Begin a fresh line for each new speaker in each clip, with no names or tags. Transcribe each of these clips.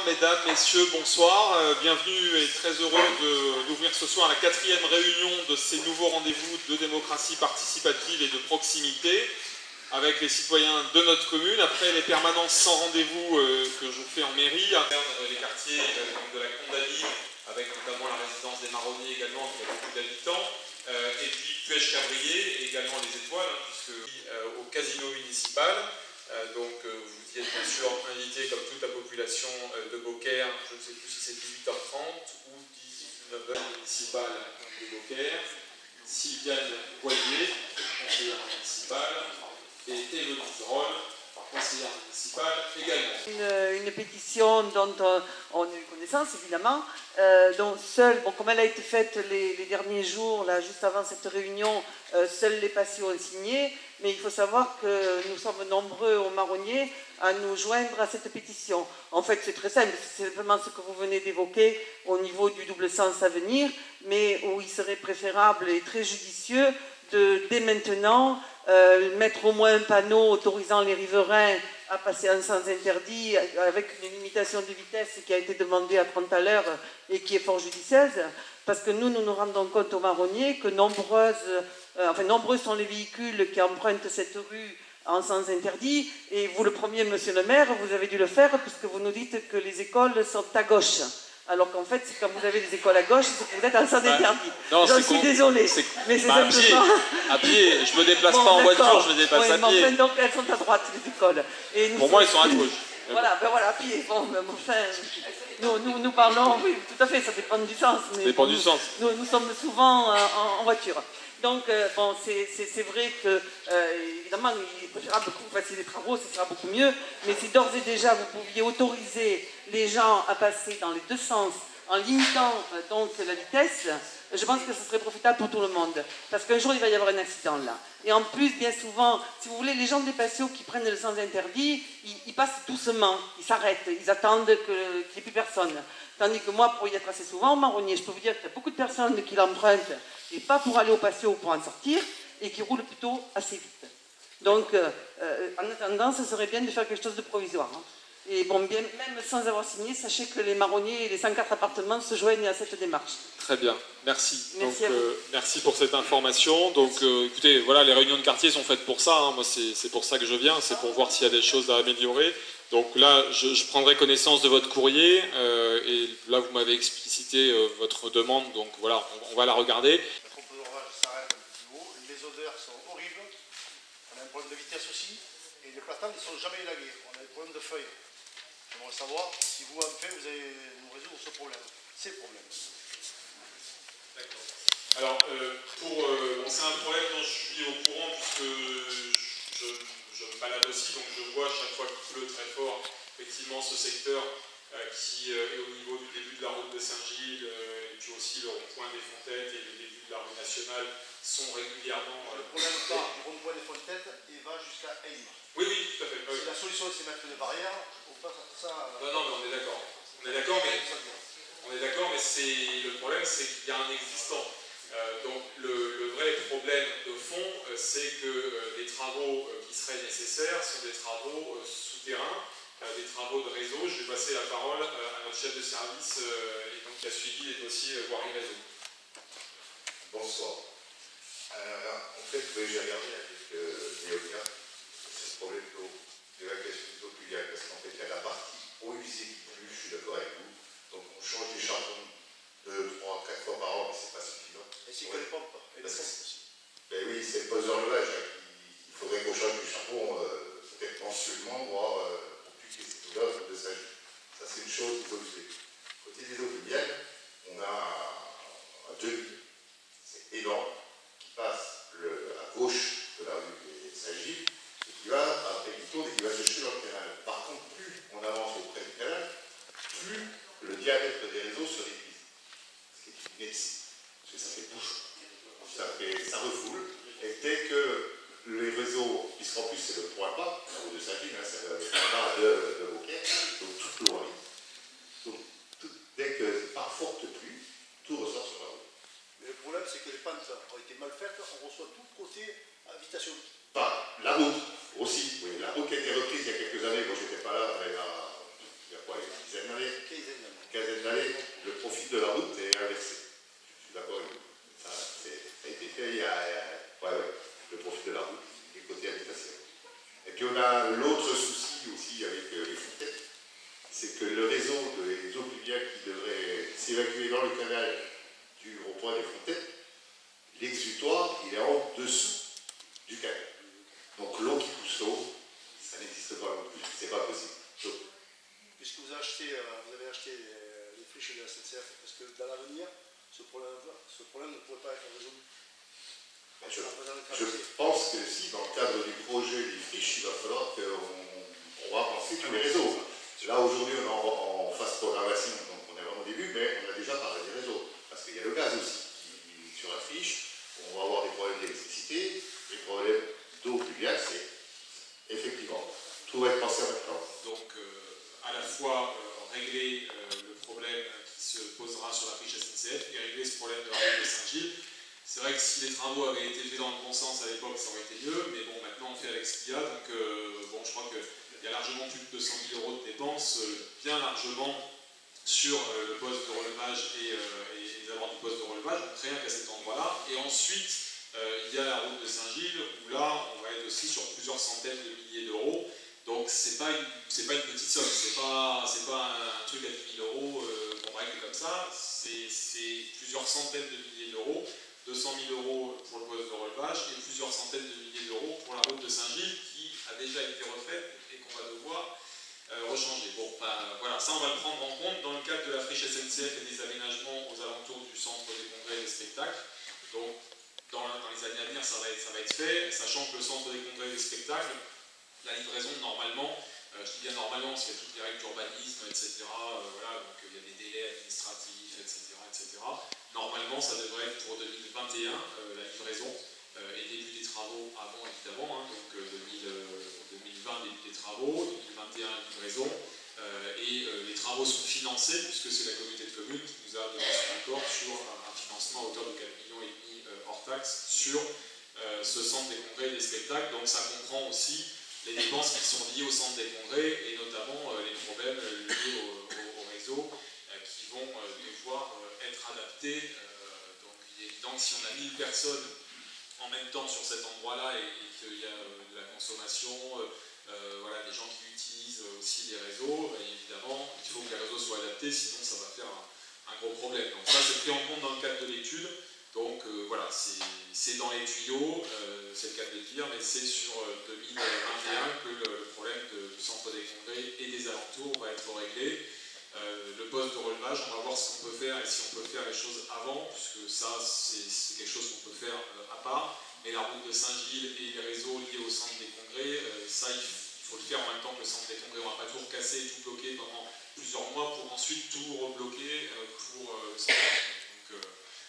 mesdames, messieurs, bonsoir. Bienvenue et très heureux d'ouvrir ce soir la 4e réunion de ces nouveaux rendez-vous de démocratie participative et de proximité avec les citoyens de notre commune. Après les permanences sans rendez-vous que je fais en mairie, les quartiers de la Condamine, avec notamment la résidence des Marronniers également, qui a beaucoup d'habitants, et puis Puech-Cabrier et également les Étoiles, puisque au casino municipal. Donc vous y êtes bien sûr invité comme toute la population de Beaucaire, je ne sais plus si c'est 18h30 ou 19h municipale de Beaucaire, Sylviane Boyer, conseillère municipale, et Élodie Roll, conseillère municipale également.
Une pétition dont on a eu connaissance évidemment, dont seule, comme elle a été faite les derniers jours, là, juste avant cette réunion, seuls les patios ont signé, mais il faut savoir que nous sommes nombreux aux Marronniers à nous joindre à cette pétition. En fait, c'est très simple, c'est simplement ce que vous venez d'évoquer au niveau du double sens à venir, mais où il serait préférable et très judicieux de, dès maintenant, mettre au moins un panneau autorisant les riverains à passer en sens interdit avec une limitation de vitesse qui a été demandée à 30 à l'heure et qui est fort judicieuse, parce que nous nous rendons compte aux Marronniers que nombreux sont les véhicules qui empruntent cette rue en sens interdit, et vous le premier, monsieur le maire, vous avez dû le faire puisque vous nous dites que les écoles sont à gauche. Alors qu'en fait, c'est quand vous avez des écoles à gauche, c'est que vous êtes en sens interdit. J'en suis désolée. Mais c'est simplement...
À pied, je ne me déplace pas en voiture, je me déplace à pied.
Enfin, donc elles sont à droite, les écoles. Et
pour moi, elles sont à gauche.
Voilà, ben voilà, à pied. Bon, enfin, nous parlons, oui, tout à fait, ça dépend du sens. Mais
ça dépend du sens.
Nous sommes souvent en voiture. Donc, bon, c'est vrai que, évidemment, il est préférable que vous fassiez des travaux, ce sera beaucoup mieux, mais si d'ores et déjà vous pouviez autoriser les gens à passer dans les deux sens en limitant donc la vitesse, je pense que ce serait profitable pour tout le monde. Parce qu'un jour, il va y avoir un accident là. Et en plus, bien souvent, si vous voulez, les gens des patios qui prennent le sens interdit, ils passent doucement, ils s'arrêtent, ils attendent qu'il n'y ait plus personne. Tandis que moi, pour y être assez souvent au Marronnier, je peux vous dire qu'il y a beaucoup de personnes qui l'empruntent, et pas pour aller au patio ou pour en sortir, et qui roulent plutôt assez vite. Donc, en attendant, ce serait bien de faire quelque chose de provisoire. Hein. Et bon, bien, même sans avoir signé, sachez que les Marronniers et les 104 appartements se joignent à cette démarche.
Très bien, merci.
Merci,
donc, merci pour cette information. Donc, écoutez, voilà, les réunions de quartier sont faites pour ça. Hein. Moi, c'est pour ça que je viens, c'est pour voir s'il y a des choses à améliorer. Donc là, je prendrai connaissance de votre courrier et là, vous m'avez explicité votre demande. Donc voilà, on va la regarder.
La trompe d'orage s'arrête un petit peu. Les odeurs sont horribles. On a un problème de vitesse aussi. Et les platanes ne sont jamais élagués. On a des problèmes de feuilles. J'aimerais savoir si vous, en fait, vous allez nous résoudre ce problème, ces problèmes.
D'accord. Alors, c'est un problème dont je suis au courant puisque je me balade aussi, donc je vois chaque fois qu'il pleut très fort, effectivement, ce secteur qui est au niveau du début de la route de Saint-Gilles et puis aussi le rond-point des Fontettes et le début de la rue nationale sont régulièrement...
Le problème part du rond-point des Fontettes et va jusqu'à Aime.
Oui, tout à fait.
Si la solution c'est mettre des barrières, on passe à ça...
Non, mais on est d'accord. On est d'accord, mais le problème, c'est qu'il y a un existant. Donc le vrai problème de fond, c'est que les travaux qui seraient nécessaires sont des travaux souterrains, des travaux de réseau. Je vais passer la parole à notre chef de service et donc qui a suivi les dossiers voirie réseau.
Bonsoir. En fait, j'ai regardé avec Néolia, c'est ce problème d'eau, d'évacuation des eaux pluviales, parce qu'en fait, il y a la partie eau usée qui pollue, je suis d'accord avec vous. Donc on change des charbons 2, 3, 4 fois par an, mais c'est pas suffisant.
Et c'est que les pompes. Et les pompes aussi.
Ben oui, c'est le poseur levage. Il faudrait qu'on change du charbon peut-être mensuellement, voire pour tuer cette odeur de sage. Ça, c'est une chose des eaux usées. Côté des eaux pluviales, on a un demi, c'est énorme, qui passe à gauche de la rue des Sagiles, et qui va, après qui tourne et qui va se jeter dans le canal. Par contre, plus on avance auprès du canal, plus le diamètre des réseaux se réduit. Ce qui est une médecine. Parce que ça fait bouche. Ça refoule. Et dès que les réseaux, puisqu'en plus c'est le point bas, la route de Saint-Gilles, hein, c'est le point bas de Beaucaire, donc toute l'eau arrive. Donc dès que par forte pluie, tout ressort sur la route.
Mais le problème c'est que les pentes ont été mal faites, on reçoit tout côté habitation.
Pas la route aussi. Oui, la route qui a été reprise il y a quelques années, moi j'étais pas là, il y a quoi, une dizaine d'années. le profil de la route, les côtés habitation. Et puis on a l'autre souci aussi avec les fontaines, c'est que le réseau des eaux pluviales qui devrait s'évacuer dans le canal du rond-point des fontaines, l'exutoire, il est en dessous du canal. Donc l'eau qui pousse l'eau, ça n'existe pas non plus, c'est pas possible. Donc,
puisque vous avez acheté les friches de la SNCF, est-ce que dans l'avenir, ce problème ne pourrait pas être résolu?
Je pense que si, dans le cadre du projet des friches, il va falloir qu'on va penser tous les réseaux. Là, aujourd'hui, on est en phase programmation, donc on est vraiment au début, mais on a déjà parlé des réseaux. Parce qu'il y a le gaz aussi sur la friche, on va avoir des problèmes d'électricité, des problèmes d'eau pluviale, c'est effectivement, tout va être pensé en même temps.
Donc, à la fois régler le problème qui se posera sur la friche SNCF et régler ce problème de la route de Saint-Gilles. C'est vrai que si les travaux avaient été faits dans le bon sens à l'époque, ça aurait été mieux, mais bon, maintenant on fait avec ce qu'il y a, donc bon, je crois qu'il y a largement plus de 200 000 € de dépenses, bien largement sur le poste de relevage et les abords du poste de relevage, donc rien qu'à cet endroit-là. Et ensuite, il y a la route de Saint-Gilles, où là, on va être aussi sur plusieurs centaines de milliers d'euros. Donc c'est pas une petite somme, c'est pas un truc à 10 000 € qu'on règle comme ça, c'est plusieurs centaines de milliers d'euros, 200 000 € pour le poste de relevage et plusieurs centaines de milliers d'euros pour la route de Saint-Gilles qui a déjà été refaite et qu'on va devoir rechanger. Bon, voilà, ça on va le prendre en compte dans le cadre de la friche SNCF et des aménagements aux alentours du centre des congrès et des spectacles. Donc dans les années à venir ça va être fait, sachant que le centre des congrès et des spectacles, la livraison, normalement, je dis bien normalement parce qu'il y a toutes les règles d'urbanisme, etc. Voilà, donc il y a des délais administratifs, etc., etc. Normalement, ça devrait être pour 2021, la livraison, et début des travaux avant, évidemment, hein, donc 2020, début des travaux, 2021, livraison, et les travaux sont financés, puisque c'est la communauté de communes qui nous a donné son accord sur un financement à hauteur de 4,5 millions hors taxe sur ce centre des congrès et des spectacles. Donc ça comprend aussi les dépenses qui sont liées au centre des congrès et notamment les problèmes liés au réseau qui vont devoir être adaptés. Donc il est évident que si on a 1000 personnes en même temps sur cet endroit-là et qu'il y a de la consommation, voilà, des gens qui utilisent aussi les réseaux, évidemment il faut que les réseaux soient adaptés, sinon ça va faire un gros problème. Donc ça c'est pris en compte dans le cadre de l'étude. Donc voilà, c'est dans les tuyaux, c'est le cas de le dire, mais c'est sur 2021 que le problème du centre des congrès et des alentours va être réglé. Le poste de relevage, on va voir ce qu'on peut faire et si on peut faire les choses avant, puisque ça c'est quelque chose qu'on peut faire à part. Mais la route de Saint-Gilles et les réseaux liés au centre des congrès, ça il faut le faire en même temps que le centre des congrès. On ne va pas tout recasser, tout bloquer pendant plusieurs mois pour ensuite tout rebloquer pour le centre des congrès. Donc,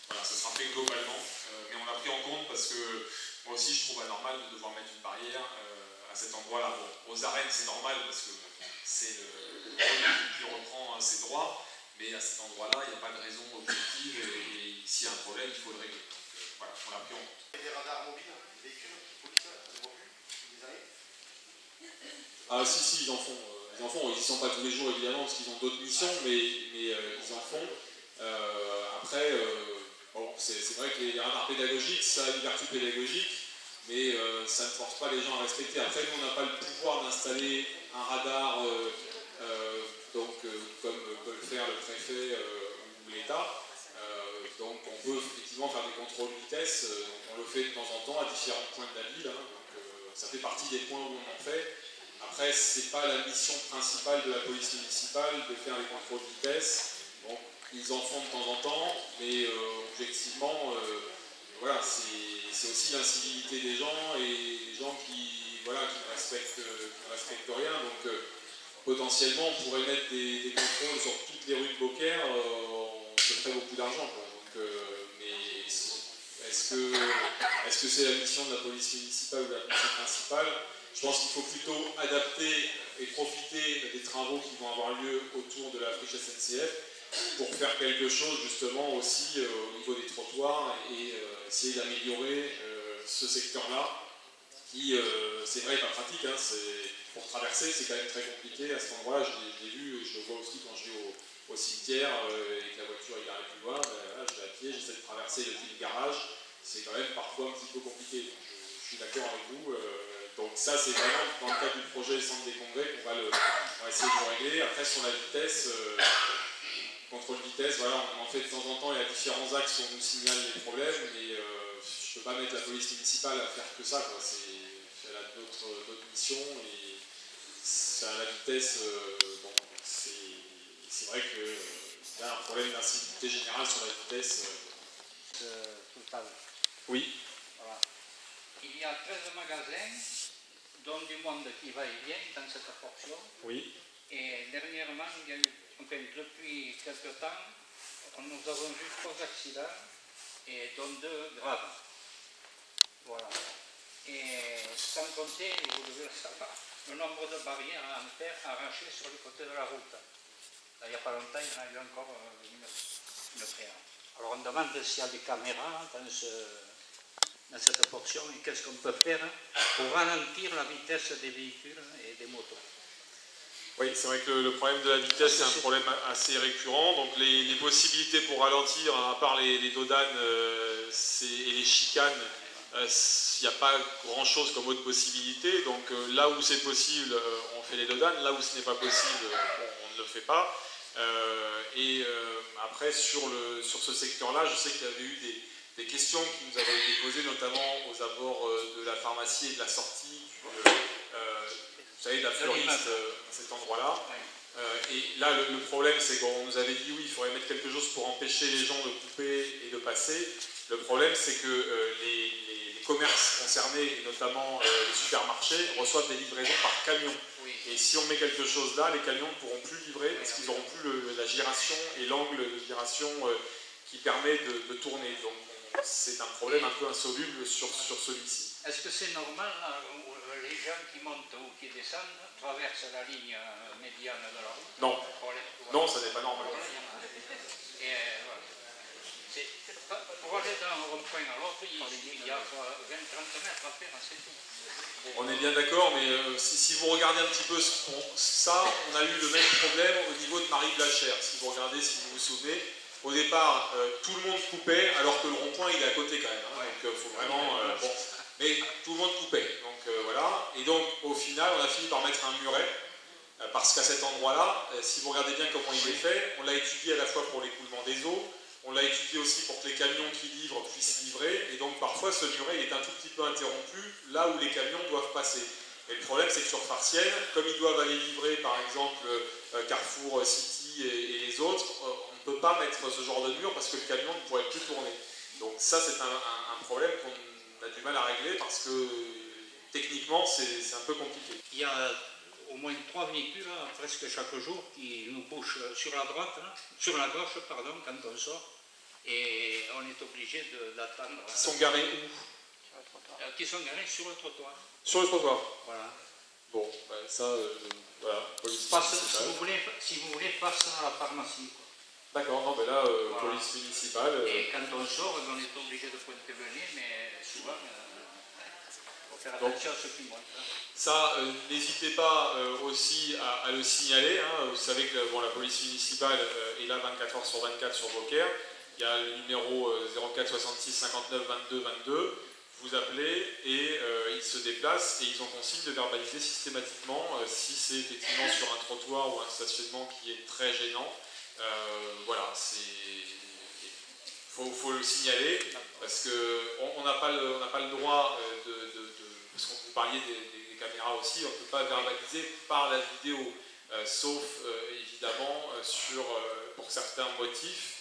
voilà, ça sera fait globalement, mais on l'a pris en compte parce que moi aussi je trouve anormal de devoir mettre une barrière à cet endroit-là. Bon, aux arènes c'est normal parce que c'est le qui reprend ses droits, mais à cet endroit-là il n'y a pas de raison objective et s'il y a un problème il faut le régler. Donc voilà, on l'a pris en compte.
Et des radars mobiles, des véhicules de police, on les voit plus depuis des années?
Ah si, ils en font. Ils ne sont pas tous les jours évidemment parce qu'ils ont d'autres missions, mais ils en font. Après, bon, c'est vrai que les radars pédagogiques, ça a une vertu pédagogique, mais ça ne force pas les gens à respecter. Après, nous, on n'a pas le pouvoir d'installer un radar comme peut le faire le préfet ou l'État. Donc, on peut effectivement faire des contrôles de vitesse. On le fait de temps en temps à différents points de la ville. Hein, donc, ça fait partie des points où on en fait. Après, ce n'est pas la mission principale de la police municipale de faire les contrôles de vitesse. Donc, ils en font de temps en temps, mais objectivement, voilà, c'est aussi l'incivilité des gens et les gens qui ne respectent rien. Donc, potentiellement, on pourrait mettre des contrôles sur toutes les rues de Beaucaire, on se ferait beaucoup d'argent. Mais est-ce que c'est la mission de la police municipale ou de la mission principale? Je pense qu'il faut plutôt adapter et profiter des travaux qui vont avoir lieu autour de la friche SNCF pour faire quelque chose justement aussi au niveau des trottoirs et essayer d'améliorer ce secteur-là qui, c'est vrai, n'est pas pratique. Hein, pour traverser, c'est quand même très compliqué. À cet endroit-là, je l'ai vu, je le vois aussi quand je vais au cimetière et que la voiture est garée plus loin. Ben, voilà, je vais à pied, j'essaie de traverser le petit garage c'est quand même parfois un petit peu compliqué. Donc, je suis d'accord avec vous. Donc ça, c'est vraiment dans le cadre du projet Centre des Congrès qu'on va essayer de régler. Après, sur la vitesse, contrôle vitesse, voilà, on en fait de temps en temps, il y a différents axes où on nous signale les problèmes, mais je ne peux pas mettre la police municipale à faire que ça, quoi. Elle a d'autres missions, et ça, la vitesse, bon, c'est vrai qu'il y a un problème d'insécurité générale sur la vitesse.
Total.
Oui.
Voilà. Il y a 13 magasins, dont du monde qui va et vient dans cette portion.
Oui.
Et dernièrement, il y a eu, enfin, depuis quelques temps, nous avons eu 3 accidents, et dont 2 graves. Voilà. Et sans compter, vous devez le savoir, le nombre de barrières en terre arrachées sur le côté de la route. Là, il n'y a pas longtemps, il y en a eu encore une paire. Alors on demande s'il y a des caméras dans cette portion et qu'est-ce qu'on peut faire pour ralentir la vitesse des véhicules et des motos.
Oui, c'est vrai que le problème de la vitesse est un problème assez récurrent. Donc les possibilités pour ralentir, à part les dodanes et les chicanes, il n'y a pas grand-chose comme autre possibilité. Donc là où c'est possible, on fait les dodanes. Là où ce n'est pas possible, on ne le fait pas. Après, sur ce secteur-là, je sais qu'il y avait eu des questions qui nous avaient été posées, notamment aux abords de la pharmacie et de la sortie, vous savez, de la fleuriste, à cet endroit-là. Et là, le problème, c'est qu'on nous avait dit, oui, il faudrait mettre quelque chose pour empêcher les gens de couper et de passer. Le problème, c'est que les commerces concernés, et notamment les supermarchés, reçoivent des livraisons par camion. Et si on met quelque chose là, les camions ne pourront plus livrer parce qu'ils n'auront plus la giration et l'angle de giration qui permet de tourner. Donc c'est un problème un peu insoluble sur celui-ci.
Est-ce que c'est normal, les gens qui montent ou qui descendent traversent la ligne médiane de la route?
Non, non, ça n'est pas normal.
Et, voilà. Pour aller d'un rond-point à l'autre, il y a 20-30 mètres à faire, c'est tout.
On est bien d'accord, mais si vous regardez un petit peu ça, on a eu le même problème au niveau de Marie-Blachère. Si vous regardez, si vous vous souvenez, au départ, tout le monde coupait, alors que le rond-point, il est à côté quand même. Hein, donc il faut vraiment... bon. Mais tout le monde coupait. Donc voilà. Et donc, au final, on a fini par mettre un muret. Parce qu'à cet endroit-là, si vous regardez bien comment il est fait, on l'a étudié à la fois pour l'écoulement des eaux, on l'a étudié aussi pour que les camions qui livrent puissent livrer, et donc parfois ce muret est un tout petit peu interrompu là où les camions doivent passer. Et le problème, c'est que sur Farciennes, comme ils doivent aller livrer par exemple Carrefour City et les autres, on ne peut pas mettre ce genre de mur parce que le camion ne pourrait plus tourner. Donc ça, c'est un problème qu'on a du mal à régler parce que techniquement, c'est un peu compliqué.
Il y a au moins 3 véhicules presque chaque jour qui nous poussent sur la droite, sur la gauche, pardon, quand on sort, et on est obligé d'attendre.
Qui sont garés où?
Qui sont garés sur le trottoir.
Sur le trottoir.
Voilà.
Bon, ben ça, voilà.
Si vous voulez, face à la pharmacie.
D'accord, non, ben là,
voilà.
Police municipale.
Et quand on sort, on est obligé de pointer le nez, mais souvent, il faut faire attention à ceux qui montent.
Ça, n'hésitez pas aussi à le signaler. Hein. Vous savez que la police municipale est là 24 heures sur 24 sur Beaucaire. Il y a le numéro 04 66 59 22 22. Vous appelez et ils se déplacent et ils ont consigne de verbaliser systématiquement si c'est effectivement sur un trottoir ou un stationnement qui est très gênant. Voilà, faut le signaler parce qu'on n'a pas le droit parce que vous parliez des caméras aussi, on ne peut pas verbaliser par la vidéo, sauf évidemment pour certains motifs,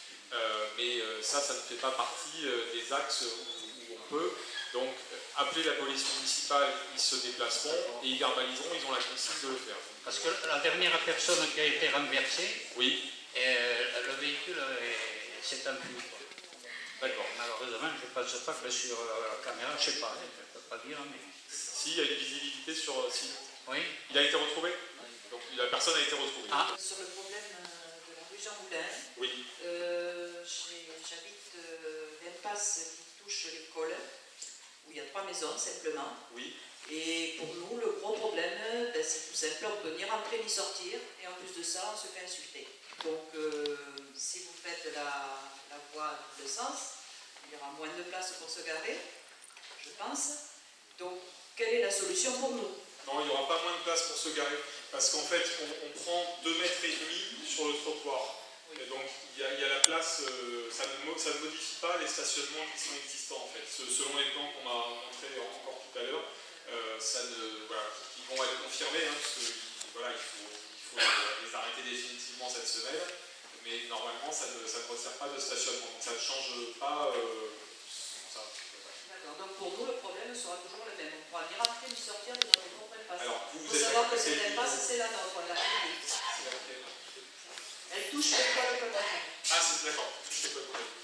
mais ça ne fait pas partie des axes où on peut. Donc appelez la police municipale, ils se déplaceront et ils verbaliseront, ils ont la consigne de le faire.
Parce que la dernière personne qui a été renversée,
oui.
Le véhicule s'est enfui.
D'accord.
Malheureusement, je ne pense pas que sur la caméra, je ne sais pas, je ne peux pas dire, mais...
Si, il y a une visibilité sur... Si.
Oui.
Il a été retrouvé? Donc la personne a été retrouvée.
Ah. Sur le problème de la rue Jean Moulin,
oui.
J'habite l'impasse qui touche l'école, où il y a 3 maisons simplement.
Oui.
Et pour nous, le gros problème, c'est tout simple, on ne peut ni rentrer ni sortir, et en plus de ça, on se fait insulter. Donc, si vous faites la voie de sens, il y aura moins de place pour se garer, je pense. Donc, quelle est la solution pour nous?
Non, il n'y aura pas moins de place pour se garer, parce qu'en fait, on prend 2,5 mètres sur le trottoir. Oui. Et donc, il y a la place, ça ne modifie pas les stationnements qui sont existants, en fait. Selon les plans qu'on a montrés encore tout à l'heure, voilà, ils vont être confirmés, hein, parce que voilà, il faut les arrêter définitivement cette semaine, mais normalement, ça ne retire pas de stationnement. Donc, ça ne change pas ça.
D'accord, donc pour nous, le problème sera toujours le même. On pourra ni rentrer ni sortir de notre propre impasse.
Alors,
il faut savoir que cette impasse, c'est la nôtre, on l'a choisie. Elle touche le poids de Copenhague.
Ah, c'est d'accord, touche le poids de Copenhague.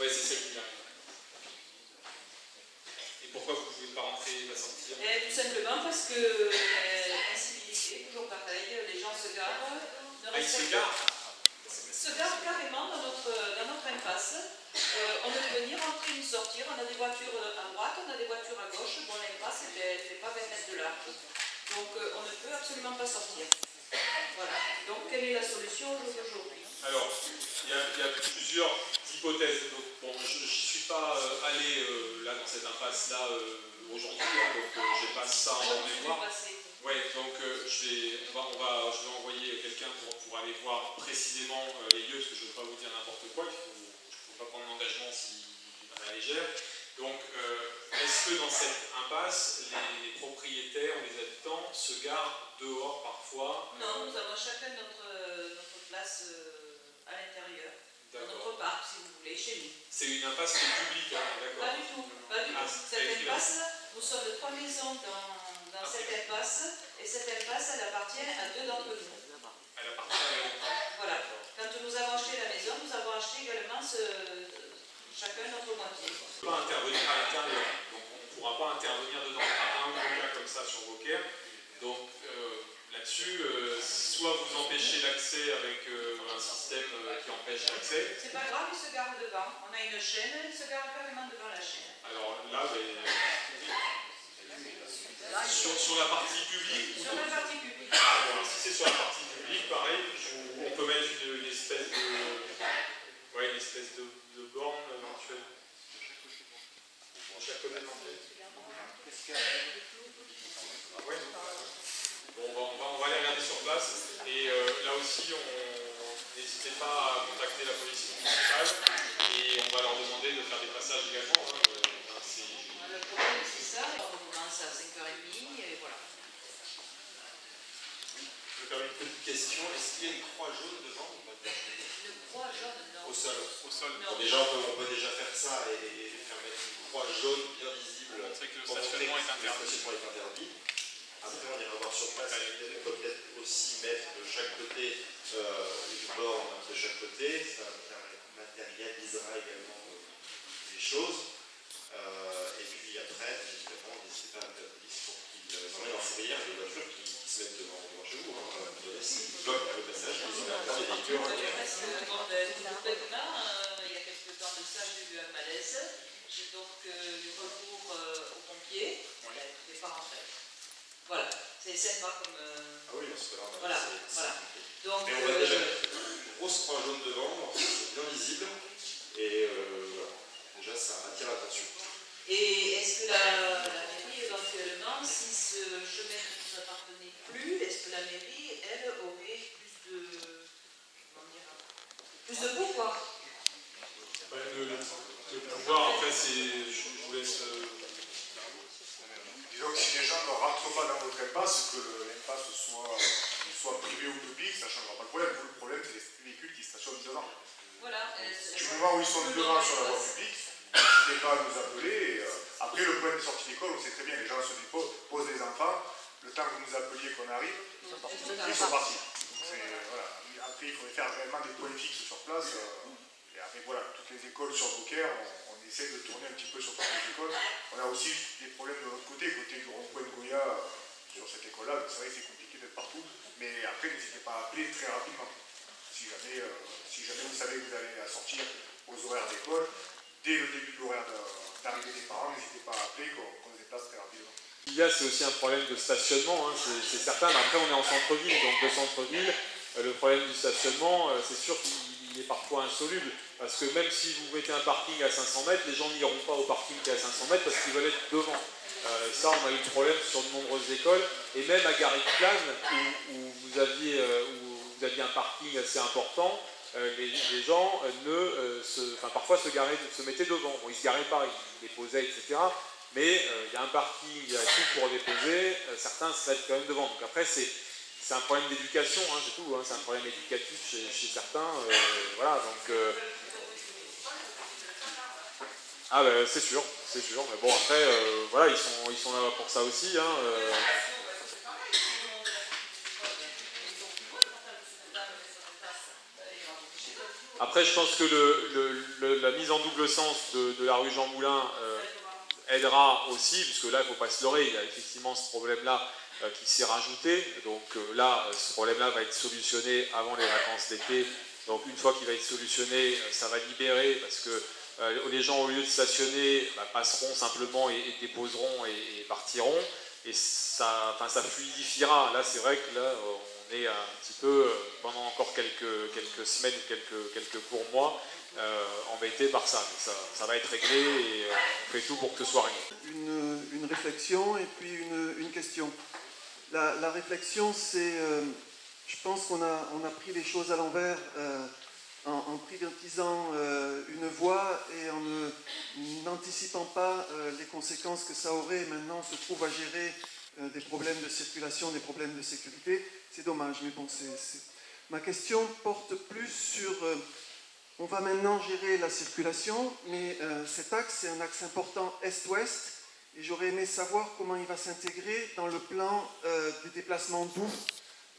Oui, c'est celle qui là. Et pourquoi vous ne pouvez pas rentrer et pas sortir?
Tout simplement parce que incivilité, toujours pareil, les gens se garent.
Ils se garent?
Se garent carrément dans notre impasse. On ne peut ni rentrer ni sortir. On a des voitures à droite, on a des voitures à gauche. Bon, l'impasse, elle ne fait pas 20 mètres de large. Donc, on ne peut absolument pas sortir. Voilà. Donc, quelle est la solution aujourd'hui?
Alors, il y a plusieurs hypothèses. Donc, bon, je n'y suis pas allé là dans cette impasse-là aujourd'hui, hein, donc je passe ça en mémoire. Oui, donc je vais envoyer quelqu'un pour aller voir précisément les lieux, parce que je ne veux pas vous dire n'importe quoi, il ne faut pas prendre l'engagement à la légère. Donc, est-ce que dans cette impasse, les propriétaires ou les habitants se garent dehors parfois?
Non, nous avons chacun notre place à l'intérieur, dans notre parc, si vous voulez, chez nous.
C'est une impasse qui est publique, hein, d'accord?
Pas du tout, pas du tout. Cette impasse, nous sommes 3 maisons dans cette impasse, et cette impasse, elle appartient à 2 d'entre nous.
Elle appartient à eux.
Voilà. Quand nous avons acheté la maison, nous avons acheté également chacun notre moitié.
On ne peut pas intervenir à l'intérieur, donc on ne pourra pas intervenir dedans. On a un ou deux cas comme ça sur Beaucaire. Donc là-dessus, soit vous empêchez l'accès avec un système qui empêche l'accès.
C'est pas grave, ils se garent devant. On a une chaîne, ils se garent carrément devant la chaîne.
Alors là, sur la partie publique.
Sur la partie publique.
Alors, si c'est sur la partie publique, pareil, on peut mettre une espèce de borne éventuelle. Chaque côté de l'entrée. Ouais. Bon, on va aller regarder sur place. Et là aussi, n'hésitez pas à contacter la police municipale et on va leur demander de faire des passages également. Hein.
Le problème, c'est ça. On commence à 5h30 et voilà.
Je vais faire une petite question. Est-ce qu'il y a une croix jaune devant ou pas?
Une croix jaune, non.
Au sol.
Non.
Bon, déjà, on peut déjà faire ça et faire mettre une croix jaune bien visible.
C'est que le
pour montrer
stationnement est
que
interdit.
le stationnement est interdit. Après, on ira voir sur place. On peut peut-être aussi mettre de chaque côté une borne de chaque côté. Ça matérialisera également les choses. Et puis après, évidemment, n'hésitez pas à appeler la police pour qu'ils emmènent en fourrière les voitures qui se mettent devant chez vous. S'ils bloquent le passage, ils ont encore des véhicules.
Il y a quelques temps de ça, j'ai eu un malaise. J'ai donc eu recours aux pompiers. Je ne vais pas rentrer. Voilà, c'est sympa comme.
Ah oui, c'est pas normal.
Voilà, voilà. Donc,
mais on va déjà mettre une grosse croix jaune devant, c'est bien visible. Et voilà, déjà ça attire l'attention.
Et est-ce que la mairie, éventuellement, si ce chemin ne nous appartenait plus, est-ce que la mairie, elle, aurait plus de pouvoir?
Le pouvoir, après, je vous laisse.
Disons que si les gens ne rentrent pas dans votre impasse, que l'impasse soit privée ou publique, ça ne changera pas le problème. Vous, le problème, c'est les véhicules qui stationnent devant.
Voilà.
Du moment où ils sont devant sur la voie publique, n'hésitez pas à nous appeler. Et, après, le problème des sorties d'école, on sait très bien, les gens se posent des enfants, le temps que vous nous appeliez qu'on arrive, ils sont partis. Voilà. Après, il faudrait faire vraiment des points fixes sur place. Et après, voilà, toutes les écoles sur Beaucaire, on essaie de tourner un petit peu sur toutes les écoles. On a aussi des problèmes de l'autre côté du rond-point de Goya, sur cette école-là. C'est vrai que c'est compliqué d'être partout. Mais après, n'hésitez pas à appeler très rapidement. Si jamais vous savez que vous allez sortir aux horaires d'école, dès le début de l'horaire d'arrivée des parents, n'hésitez pas à appeler, qu'on se déplace très rapidement.
Il y a, c'est aussi un problème de stationnement, hein, c'est certain, mais après on est en centre-ville, donc le centre-ville, le problème du stationnement, c'est sûr qu'il il est parfois insoluble, parce que même si vous mettez un parking à 500 mètres, les gens n'iront pas au parking qui est à 500 mètres parce qu'ils veulent être devant. Ça, on a eu le problème sur de nombreuses écoles, et même à Garry-Plan, où vous aviez un parking assez important, les gens parfois se mettaient devant. Bon, ils ne se garaient pas, ils déposaient, etc. Mais il y a un parking, il y a tout pour déposer, certains se mettent quand même devant. Donc après, c'est un problème d'éducation, hein, c'est tout, hein, c'est un problème éducatif chez certains. Voilà, donc... Ah ben c'est sûr, mais bon après, voilà, ils sont là pour ça aussi. Hein, Après, je pense que la mise en double sens de la rue Jean Moulin aidera aussi, puisque là, il ne faut pas se leurrer, il y a effectivement ce problème-là qui s'est rajouté. Donc là, ce problème-là va être solutionné avant les vacances d'été. Donc une fois qu'il va être solutionné, ça va libérer, parce que les gens, au lieu de stationner, passeront simplement et déposeront et partiront. Et ça fluidifiera. Là, c'est vrai que là, on est un petit peu, pendant encore quelques semaines, quelques courts mois, embêté par ça. Mais ça va être réglé et on fait tout pour que ce soit réglé.
Une réflexion et puis une question. La réflexion, c'est, je pense qu'on a pris les choses à l'envers en privatisant une voie et en n'anticipant pas les conséquences que ça aurait. Maintenant, on se trouve à gérer des problèmes de circulation, des problèmes de sécurité. C'est dommage, mais bon, ma question porte plus sur... on va maintenant gérer la circulation, mais cet axe, c'est un axe important est-ouest, et j'aurais aimé savoir comment il va s'intégrer dans le plan des déplacements doux.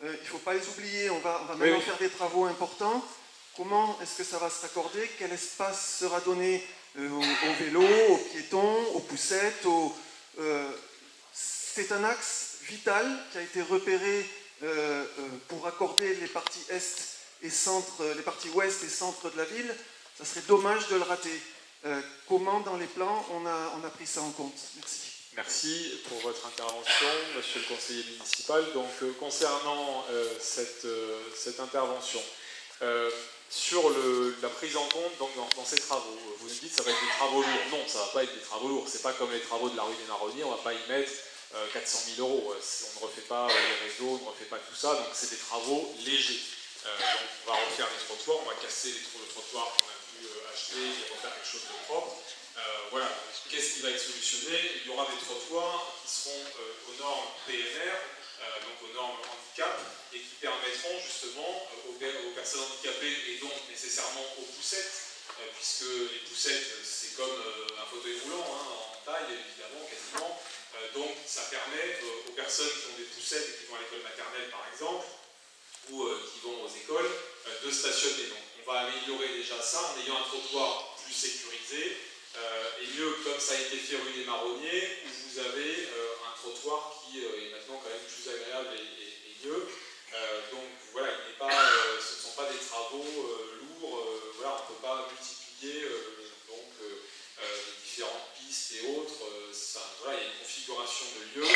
Il ne faut pas les oublier, on va maintenant faire des travaux importants. Comment est-ce que ça va se raccorder? Quel espace sera donné aux vélos, aux piétons, aux poussettes C'est un axe vital qui a été repéré pour accorder les parties est et centre, les parties ouest et centre de la ville. Ça serait dommage de le rater. Comment dans les plans on a pris ça en compte? Merci.
Merci pour votre intervention, monsieur le conseiller municipal. Donc, concernant cette intervention, sur la prise en compte donc, dans ces travaux, vous nous dites que ça va être des travaux lourds. Non, ça ne va pas être des travaux lourds. Ce n'est pas comme les travaux de la rue des Marronniers, on ne va pas y mettre 400 000 €. On ne refait pas les réseaux, on ne refait pas tout ça, donc c'est des travaux légers. Donc on va refaire les trottoirs, on va casser le trottoir qu'on a pu acheter et refaire quelque chose de propre. Voilà, qu'est-ce qui va être solutionné? Il y aura des trottoirs qui seront aux normes PNR, donc aux normes handicap, et qui permettront justement aux personnes handicapées et donc nécessairement aux poussettes, puisque les poussettes c'est comme un fauteuil roulant en taille évidemment, quasiment. Donc ça permet aux personnes qui ont des poussettes et qui vont à l'école maternelle par exemple, ou qui vont aux écoles, de stationner. Donc on va améliorer déjà ça en ayant un trottoir plus sécurisé, et mieux comme ça a été fait rue des Marronniers, où vous avez un trottoir qui est maintenant quand même plus agréable et mieux. Donc voilà, ce ne sont pas des travaux lourds, voilà, on ne peut pas multiplier les différentes pistes et autres. Voilà, il y a une configuration de lieu.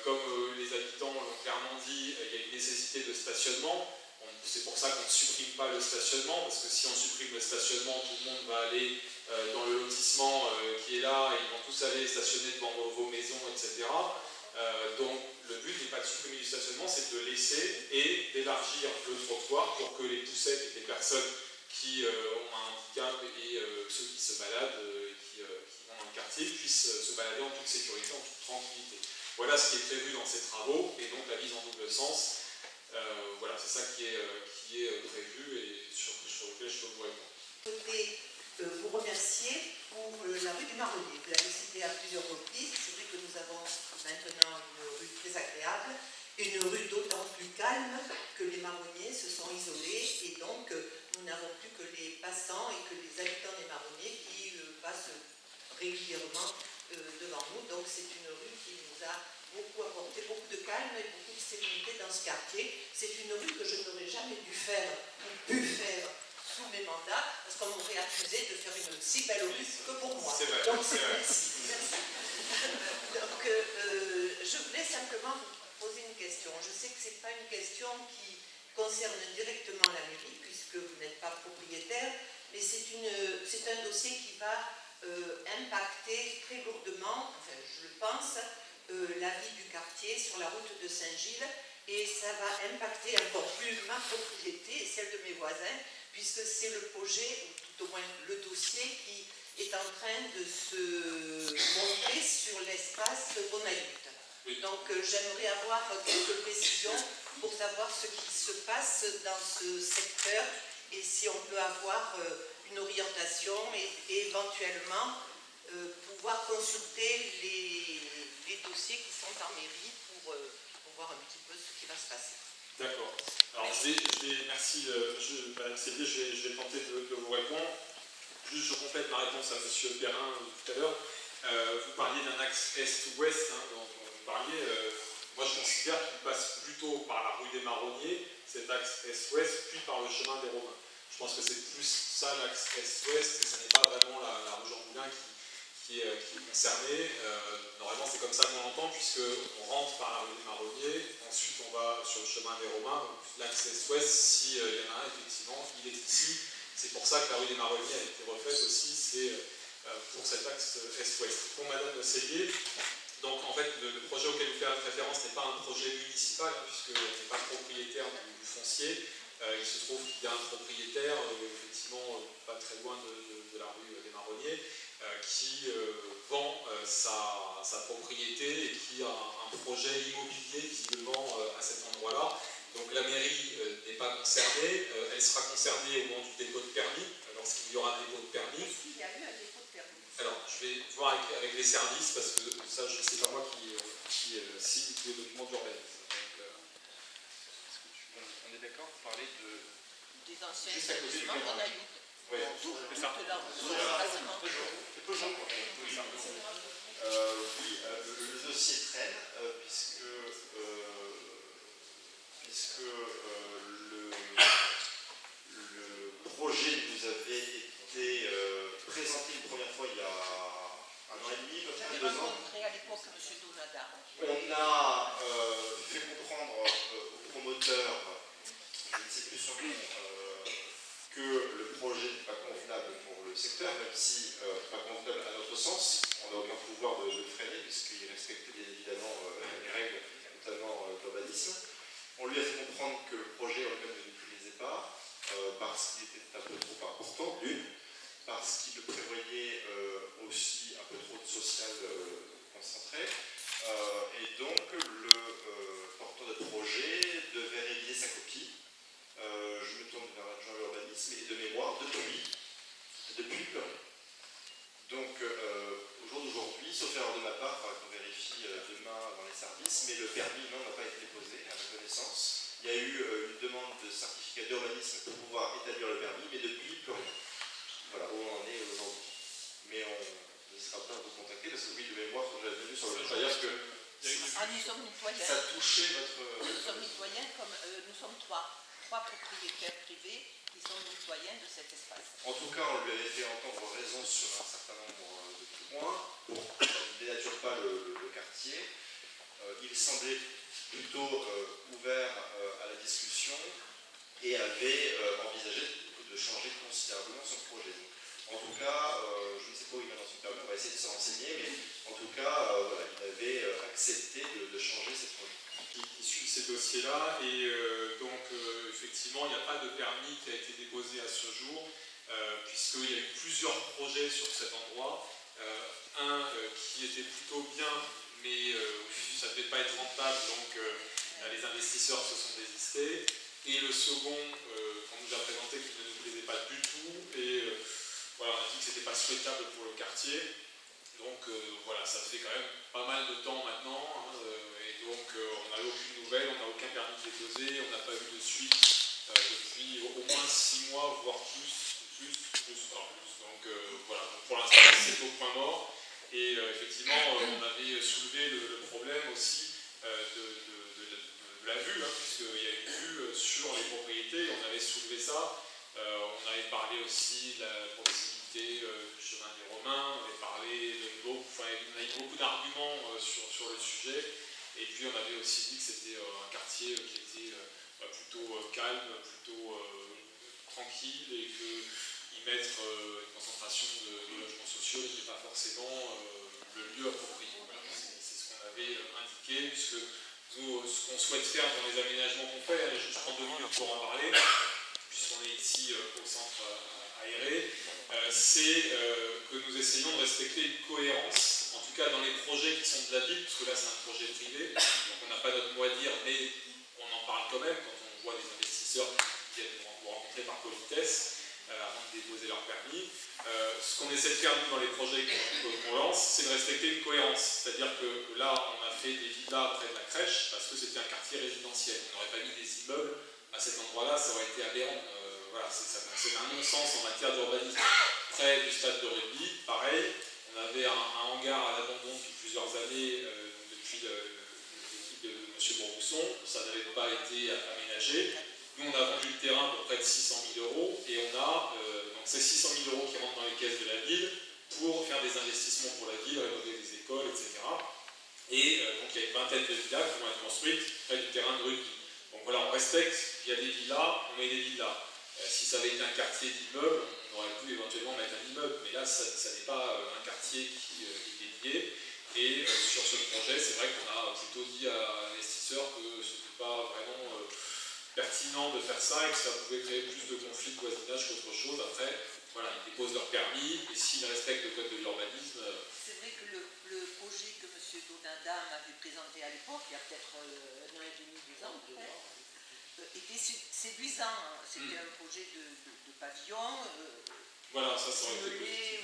Comme les habitants l'ont clairement dit, il y a une nécessité de stationnement. C'est pour ça qu'on ne supprime pas le stationnement, parce que si on supprime le stationnement, tout le monde va aller dans le lotissement qui est là, et ils vont tous aller stationner devant vos maisons, etc. Donc le but n'est pas de supprimer du stationnement, c'est de le laisser et d'élargir le trottoir pour que les poussettes et les personnes qui ont un handicap et ceux qui se baladent, qui vont dans le quartier, puissent se balader en toute sécurité, en toute tranquillité. Voilà ce qui est prévu dans ces travaux, et donc la mise en double sens. Voilà, c'est ça qui est prévu et sur lequel je peux vous répondre.
Je voudrais vous remercier pour la rue des Marronniers. Vous l'avez cité à plusieurs reprises. C'est vrai que nous avons maintenant une rue très agréable, une rue d'autant plus calme que les Marronniers se sont isolés et donc nous n'avons plus que les passants et que les habitants des Marronniers qui passent régulièrement devant nous. Donc c'est une rue qui nous a beaucoup apporté, beaucoup de calme et beaucoup de sérénité dans ce quartier. C'est une rue que je n'aurais jamais dû faire ou pu faire sous mes mandats, parce qu'on m'aurait accusé de faire une si belle rue que pour moi.
C'est vrai.
Donc merci. Donc je voulais simplement vous poser une question. Je sais que ce n'est pas une question qui concerne directement la mairie, puisque vous n'êtes pas propriétaire c'est un dossier qui va impacter très lourdement, enfin je le pense, la vie du quartier sur la route de Saint-Gilles, et ça va impacter encore plus ma propriété et celle de mes voisins, puisque c'est le projet, ou tout au moins le dossier, qui est en train de se monter sur l'espace Bonalutte.
Oui.
Donc j'aimerais avoir quelques précisions pour savoir ce qui se passe dans ce secteur et si on peut avoir une orientation et éventuellement pouvoir consulter les dossiers qui sont en mairie pour voir un petit peu ce qui va se passer.
D'accord. Alors, merci, Madame Sellier, je vais tenter de vous répondre. Juste, je complète ma réponse à M. Perrin tout à l'heure. Vous parliez d'un axe est-ouest, dont vous parliez. Moi, je considère qu'il passe plutôt par la rue des Marronniers, cet axe est-ouest, puis par le chemin des Romains. Je pense que c'est plus ça l'axe est-ouest, que ce n'est pas vraiment la rue Jean Moulin qui est concernée. Normalement, c'est comme ça qu'on l'entend, puisqu'on rentre par la rue des Marronniers, ensuite on va sur le chemin des Romains. Donc l'axe est-ouest, s'il y en a un, effectivement, il est ici. C'est pour ça que la rue des Marronniers a été refaite aussi, c'est pour cet axe est-ouest. Pour Madame Sellier, donc en fait, le projet auquel vous faites référence n'est pas un projet municipal, puisqu'on n'est pas propriétaire du foncier. Il se trouve qu'il y a un propriétaire, effectivement, pas très loin de la rue des Marronniers, qui vend sa propriété et qui a un projet immobilier visiblement à cet endroit-là. Donc la mairie n'est pas concernée, elle sera concernée au moment du dépôt de permis, lorsqu'il y aura un dépôt de permis.
Est-ce qu'il y a eu un dépôt de permis?
Alors, je vais voir avec les services, parce que ça, c'est pas moi qui signe tous les documents d'urbanisme.
On est d'accord pour parler
des anciens
juste à côté du
établissements qu'on a eu.
Oui, c'est ça.
Oui, le dossier traîne, puisque le projet nous avait été présenté une première fois il y a 1 an et demi,
J'avais
2 ans.
rencontré à l'époque M. Donada.
On a fait comprendre au promoteur, je ne sais plus son nom, que le projet n'est pas convenable pour le secteur, même si pas convenable à notre sens. On n'a aucun pouvoir de le freiner, puisqu'il respecte bien évidemment les règles, notamment l'urbanisme. On lui a fait comprendre que le projet en lui-même ne nous plaisait pas, parce qu'il était un peu trop important, d'une, parce qu'il prévoyait aussi un peu trop de social concentré. Et donc, le porteur de projet devait réviser sa copie. Je me tourne vers l'adjoint à l'urbanisme et de mémoire, depuis plus rien. Donc, au jour d'aujourd'hui, sauf erreur de ma part, il faudra qu'on vérifie demain dans les services, mais le permis, non, n'a pas été déposé, à ma connaissance. Il y a eu une demande de certificat d'urbanisme pour pouvoir établir le permis, mais depuis plus rien. Voilà où on en est aujourd'hui. Mais on ne sera pas à vous contacter, parce que oui, de mémoire, quand j'avais vu sur le c'est-à-dire que
nous sommes mitoyens.
ça touchait votre...
Nous sommes mitoyens comme nous sommes trois propriétaires privés qui sont mitoyens de cet espace.
En tout cas, on lui avait fait entendre raison sur un certain nombre de points pour qu'il ne dénature pas le quartier. Il semblait plutôt ouvert à la discussion et avait envisagé de changer considérablement son projet. Donc, en tout cas, je ne sais pas où il va dans son permis, on va essayer de se renseigner, mais en tout cas, voilà, il avait accepté de changer ses projets.
Qui suit ces dossiers-là, et donc effectivement, il n'y a pas de permis qui a été déposé à ce jour, puisqu'il y a eu plusieurs projets sur cet endroit. Un qui était plutôt bien, mais ça ne devait pas être rentable, donc les investisseurs se sont désistés. Et le second, qu'on nous a présenté, qui ne nous plaisait pas du tout, et voilà, on a dit que ce n'était pas souhaitable pour le quartier. Donc voilà, ça fait quand même pas mal de temps maintenant, et donc on n'a aucune nouvelle, on n'a aucun permis déposé, on n'a pas eu de suite depuis au moins 6 mois, voire plus. Donc voilà, donc pour l'instant c'est au point mort, et effectivement on avait soulevé le problème aussi de la vue, puisqu'il y a une vue sur les propriétés, on avait soulevé ça, on avait parlé aussi de la proximité du chemin des Romains, on avait parlé on a eu beaucoup d'arguments sur le sujet, et puis on avait aussi dit que c'était un quartier qui était plutôt calme, plutôt tranquille, et qu'il mettre une concentration de logements sociaux n'est pas forcément le lieu approprié. Voilà, c'est ce qu'on avait indiqué, puisque nous, ce qu'on souhaite faire dans les aménagements qu'on fait, je prends 2 minutes pour en parler, puisqu'on est ici au centre aéré, c'est que nous essayons de respecter une cohérence, en tout cas dans les projets qui sont de la ville, parce que là c'est un projet privé, donc on n'a pas notre mot à dire, mais on en parle quand même quand on voit des investisseurs qui viennent vous rencontrer par politesse avant de déposer leur permis. Ce qu'on essaie de faire nous dans les projets qu'on lance, c'est de respecter une cohérence, c'est-à-dire que là on a fait des villas près de la crèche parce que c'était un quartier résidentiel, on n'aurait pas mis des immeubles à cet endroit-là, ça aurait été aberrant. Voilà, c'est un non-sens en matière d'urbanisme. Près du stade de rugby, pareil, on avait un hangar à l'abandon depuis plusieurs années, depuis l'équipe de M. Bourbousson, ça n'avait pas été aménagé. Nous, on a vendu le terrain pour près de 600 000 € et on a donc ces 600 000 € qui rentrent dans les caisses de la ville pour faire des investissements pour la ville, rénover des écoles, etc. Et donc il y a une vingtaine de villas qui vont être construites près du terrain de rugby. Donc voilà, on respecte, il y a des villas, on met des villas. Si ça avait été un quartier d'immeubles, on aurait pu éventuellement mettre un immeuble, mais là, ça n'est pas un quartier qui est dédié. Et sur ce projet, c'est vrai qu'on a plutôt dit à l'investisseur que ce n'était pas vraiment pertinent de faire ça et que ça pouvait créer plus de conflits de voisinage qu'autre chose. Après, voilà, ils déposent leur permis et s'ils respectent le code de l'urbanisme...
C'est vrai que le projet que M. Donada m'avait présenté à l'époque, il y a peut-être 1 an et demi, 2 ans, était séduisant. C'était un projet de pavillon.
Voilà, ça aurait été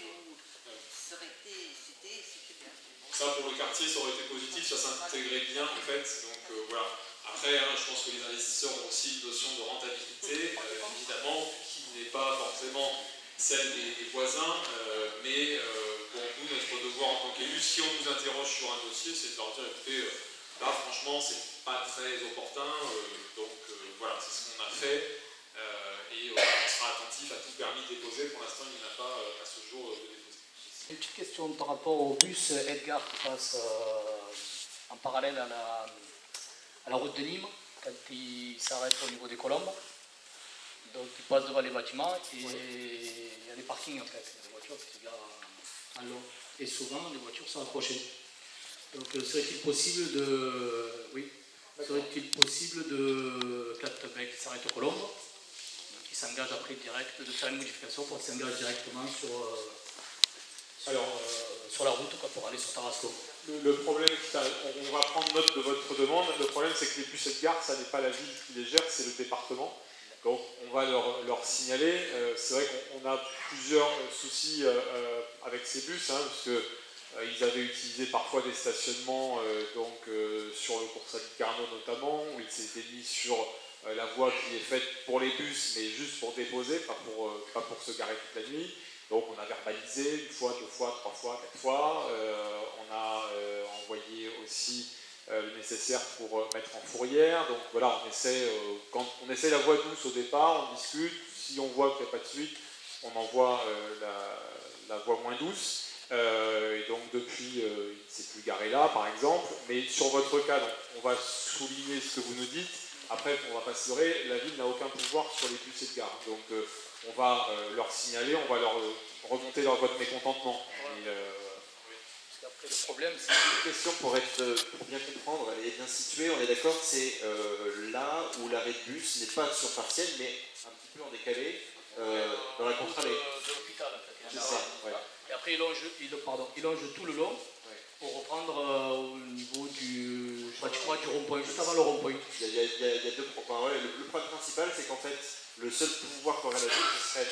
positif.
C'était bien.
Ça, pour le quartier, ça aurait été positif, ça s'intégrait bien en fait. Donc voilà. Après, je pense que les investisseurs ont aussi une notion de rentabilité, évidemment, qui n'est pas forcément celle des voisins, mais pour nous, notre devoir en tant qu'élus, si on nous interroge sur un dossier, c'est de leur dire, écoutez, là, franchement, c'est pas très opportun, donc voilà, c'est ce qu'on a fait, et on sera attentif à tout permis déposé. Pour l'instant, il n'y en a pas à ce jour de déposé.
Une petite question par rapport au bus Edgar qui passe en parallèle à la route de Nîmes, quand il s'arrête au niveau des Colombes. Donc il passe devant les bâtiments et il y a des parkings en fait, il y a des voitures qui se garent en long. Et souvent les voitures sont accrochées. Donc serait-il possible de... Oui. Serait-il possible de, quand il s'arrête aux Colombes, qui s'engage après direct, de faire une modification pour qu'il s'engage directement sur la route quoi, pour aller sur Tarascon?
Le problème, on va prendre note de votre demande, le problème c'est que les bus Edgar, ça n'est pas la ville qui les gère, c'est le département. Donc on va leur signaler. C'est vrai qu'on a plusieurs soucis avec ces bus, parce que ils avaient utilisé parfois des stationnements sur le Coursat du Carnot notamment, où ils s'étaient mis sur la voie qui est faite pour les bus, mais juste pour déposer, pas pour se garer toute la nuit. Donc on a verbalisé 1 fois, 2 fois, 3 fois, 4 fois. On a envoyé aussi le nécessaire pour mettre en fourrière. Donc voilà, quand on essaie la voie douce au départ, on discute. Si on voit qu'il n'y a pas de suite, on envoie la voie moins douce. Et donc depuis, il ne s'est plus garé là, par exemple. Mais sur votre cas, donc, on va souligner ce que vous nous dites. Après, on ne va pas se leurrer, la ville n'a aucun pouvoir sur les bus et de gare. Donc on va leur signaler, on va leur remonter votre mécontentement.
Le problème, c'est
une question pour bien comprendre et bien située, on est d'accord, c'est là où l'arrêt de bus n'est pas sur partiel, mais un petit peu en décalé dans la contralle.
De l'hôpital, en fait.
C'est ça, ouais.
Et après, il longe tout le long pour reprendre au niveau du rond-point, juste avant le rond-point.
Il y a deux problèmes. Le point principal, c'est qu'en fait, le seul pouvoir qu'aurait la ville, ce serait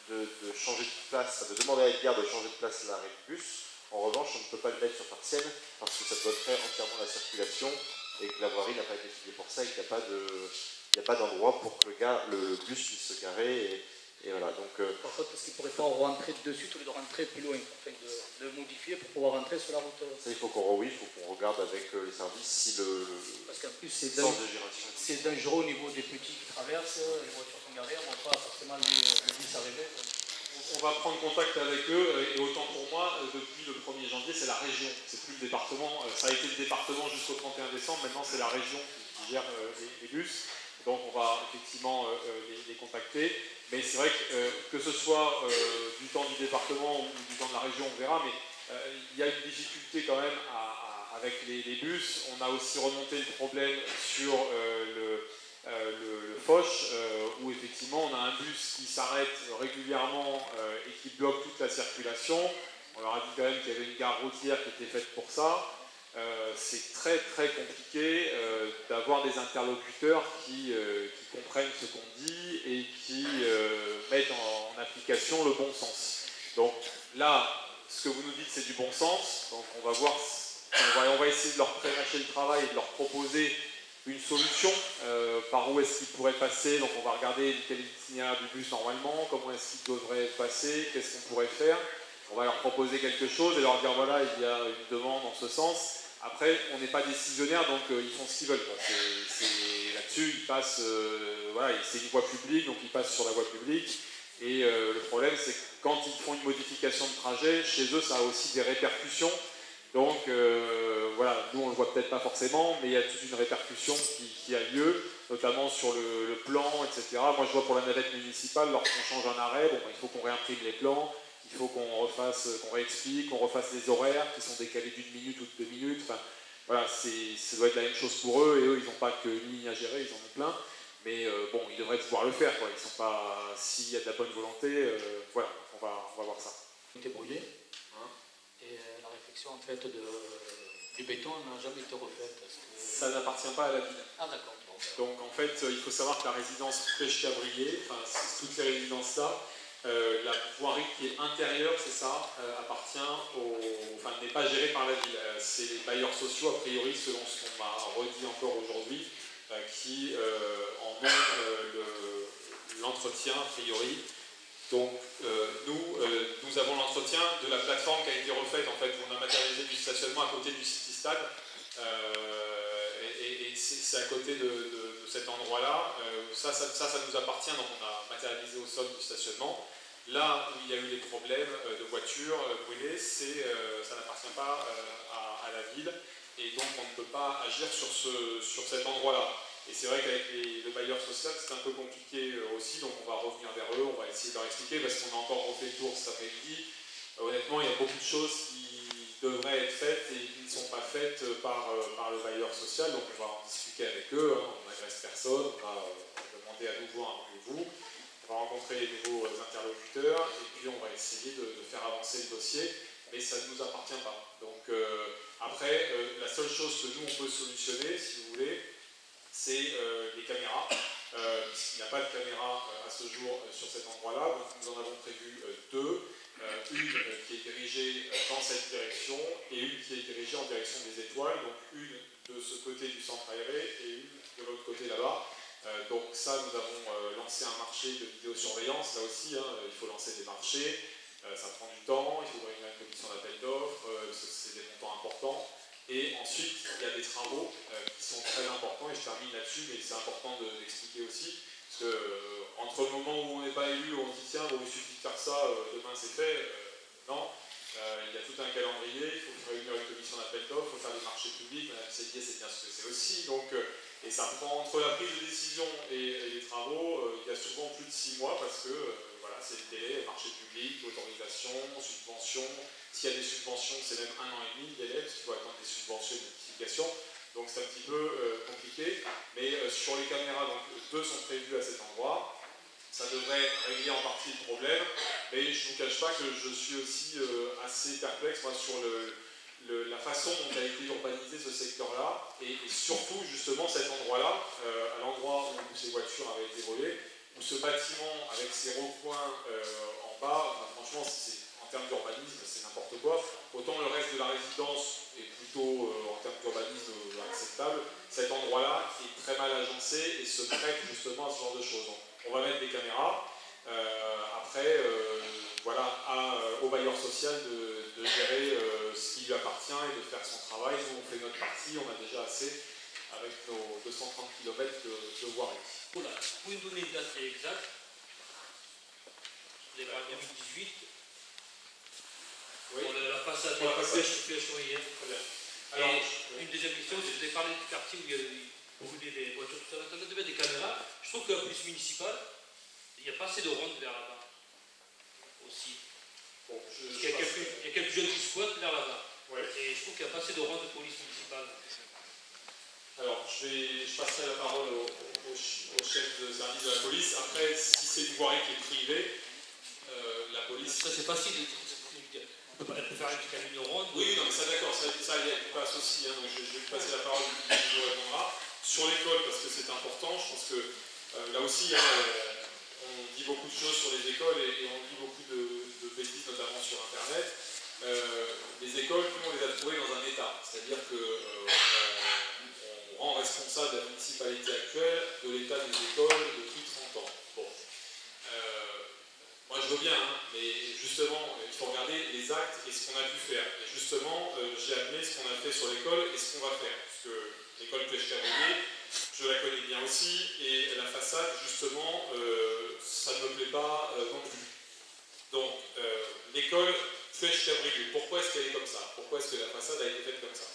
de changer de place, de demander à Edgar de changer de place l'arrêt de bus. En revanche, on ne peut pas le mettre sur partiel parce que ça bloquerait entièrement la circulation et que la voirie n'a pas été étudiée pour ça et qu'il n'y a pas d'endroit pour que le bus puisse se garer. Et voilà, donc,
par contre, parce qu'il ne pourrait pas rentrer dessus au lieu de rentrer plus loin, enfin, de modifier pour pouvoir rentrer sur la route.
Ça, il faut qu'on regarde avec les services si
parce qu'en plus, c'est dangereux au niveau des petits qui traversent, les voitures sont garées, on ne voit pas forcément le bus arriver.
On va prendre contact avec eux, et autant pour moi, depuis le 1er janvier, c'est la région, c'est plus le département. Ça a été le département jusqu'au 31 décembre, maintenant c'est la région qui gère les bus. Donc on va effectivement les contacter. Mais c'est vrai que ce soit du temps du département ou du temps de la région, on verra, mais il y a une difficulté quand même avec les bus. On a aussi remonté le problème sur le Foch, où effectivement on a un bus qui s'arrête régulièrement et qui bloque toute la circulation. On leur a dit quand même qu'il y avait une gare routière qui était faite pour ça. C'est très très compliqué d'avoir des interlocuteurs qui comprennent ce qu'on dit et qui mettent en application le bon sens. Donc là, ce que vous nous dites, c'est du bon sens. Donc on va voir, on va essayer de leur prémâcher le travail et de leur proposer une solution, par où est-ce qu'ils pourraient passer. Donc on va regarder quel est l'itinéraire du bus normalement, comment est-ce qu'ils devraient passer, qu'est-ce qu'on pourrait faire. On va leur proposer quelque chose et leur dire voilà, il y a une demande en ce sens. Après, on n'est pas décisionnaire, donc ils font ce qu'ils veulent. Là-dessus, ils passent, voilà, c'est une voie publique, donc ils passent sur la voie publique. Et le problème, c'est que quand ils font une modification de trajet, chez eux, ça a aussi des répercussions. Donc voilà, nous on ne le voit peut-être pas forcément, mais il y a toute une répercussion qui a lieu, notamment sur le plan, etc. Moi je vois pour la navette municipale, lorsqu'on change un arrêt, bon, il faut qu'on réimprime les plans, il faut qu'on réexplique, qu'on refasse les horaires qui sont décalés d'1 minute ou de 2 minutes. Enfin, voilà, ça doit être la même chose pour eux, et eux ils n'ont pas qu'une ligne à gérer, ils en ont plein. Mais bon, ils devraient pouvoir le faire, quoi. Ils sont pas, s'il y a de la bonne volonté, voilà, on va voir ça.
Débrouillé. Et la réflexion en fait du béton n'a jamais été refaite.
Ça n'appartient pas à la ville.
Ah d'accord.
Donc en fait, il faut savoir que la résidence Prêche-Cabrier, enfin toutes ces résidences-là, la voirie qui est intérieure, c'est ça, appartient enfin n'est pas gérée par la ville. C'est les bailleurs sociaux, a priori, selon ce qu'on m'a redit encore aujourd'hui, qui en ont l'entretien, a priori. Donc nous avons l'entretien de la plateforme qui a été refaite, en fait, où on a matérialisé du stationnement à côté du City Stade. Et c'est à côté de cet endroit-là. Ça nous appartient, donc on a matérialisé au sol du stationnement. Là où il y a eu des problèmes de voitures brûlées, ça n'appartient pas à la ville. Et donc on ne peut pas agir sur cet endroit-là. Et c'est vrai qu'avec le bailleur social, c'est un peu compliqué aussi, donc on va revenir vers eux, on va essayer de leur expliquer, parce qu'on a encore refait le tour cet après-midi. Honnêtement, il y a beaucoup de choses qui devraient être faites et qui ne sont pas faites par le bailleur social, donc on va en discuter avec eux, hein. On n'agresse personne, on va demander à nouveau un rendez-vous, on va rencontrer les nouveaux interlocuteurs, et puis on va essayer de faire avancer le dossier, mais ça ne nous appartient pas. Donc après, la seule chose que nous on peut solutionner, si vous voulez, c'est les caméras, puisqu'il n'y a pas de caméra à ce jour sur cet endroit-là, donc nous en avons prévu deux. Une qui est dirigée dans cette direction et une qui est dirigée en direction des étoiles, donc une de ce côté du centre aéré et une de l'autre côté là-bas. Donc ça, nous avons lancé un marché de vidéosurveillance, là aussi, hein, il faut lancer des marchés, ça prend du temps, il faut réunir une commission d'appel d'offres, c'est des montants importants. Et ensuite, il y a des travaux qui sont très importants, et je termine là-dessus, mais c'est important d'expliquer aussi. Parce que entre le moment où on n'est pas élu, on se dit tiens, bon, il suffit de faire ça, demain c'est fait. Non, il y a tout un calendrier, il faut réunir une commission d'appel d'offres, il faut faire des marchés publics, Madame Séguier c'est bien ce que c'est aussi. Donc, et ça prend entre la prise de décision et les travaux, il y a souvent plus de 6 mois parce que voilà, c'est le délai, marché public, autorisation, subvention. S'il y a des subventions, c'est même 1 an et demi de délai, parce qu'il faut attendre des subventions et des notifications. Donc c'est un petit peu compliqué, mais sur les caméras, donc 2 sont prévues à cet endroit. Ça devrait régler en partie le problème, mais je ne vous cache pas que je suis aussi assez perplexe moi, sur la façon dont a été urbanisé ce secteur-là, et surtout justement cet endroit-là, à l'endroit où ces voitures avaient été volées, où ce bâtiment avec ses recoins en bas, enfin, franchement, en termes d'urbanisme, c'est n'importe quoi. Autant le reste de la résidence est plutôt, en termes d'urbanisme, acceptable. Cet endroit-là est très mal agencé et se prête justement à ce genre de choses. Donc, on va mettre des caméras. Après, voilà, au bailleur social de gérer ce qui lui appartient et de faire son travail. Nous, on fait notre partie, on a déjà assez avec nos 230 km de voirie.
Voilà, vous pouvez nous donner une date exacte. Vous avez parlé de 2018.
Oui.
Pour la façade de la situation hier. Très bien. Alors, une deuxième question, c'est que vous avez parlé du quartier où il y a
pour rouler des voitures, tout ça, quand on met des caméras, je trouve que la police municipale, il n'y a pas assez de rondes vers là-bas. Aussi.
Bon,
Parce qu'il y a quelques jeunes qui squattent vers là-bas.
Ouais.
Et je trouve qu'il n'y a pas assez de rondes de police municipale.
Alors, je passerai la parole au chef de service de la police. Après, si c'est une voirie qui est privée, la police...
Ça, c'est facile. On peut faire une ronde.
Oui, non, mais ça d'accord, ça il y a pas de souci. Hein, donc je vais lui passer la parole, il vous répondra. Sur l'école, parce que c'est important, je pense que là aussi, hein, on dit beaucoup de choses sur les écoles et on dit beaucoup de bêtises, notamment sur Internet. Les écoles, nous, on les a trouvées dans un état. C'est-à-dire que on rend responsable la municipalité actuelle de l'état des écoles depuis 30 ans. Bon. Moi, je veux bien, hein, mais justement, il faut regarder les actes et ce qu'on a pu faire. Et justement, j'ai amené ce qu'on a fait sur l'école et ce qu'on va faire. Parce que l'école Pêche-Cavalier, je la connais bien aussi, et la façade, justement, ça ne me plaît pas non plus. Donc, l'école Pêche-Cavalier, pourquoi est-ce qu'elle est comme ça? Pourquoi est-ce que la façade a été faite comme ça?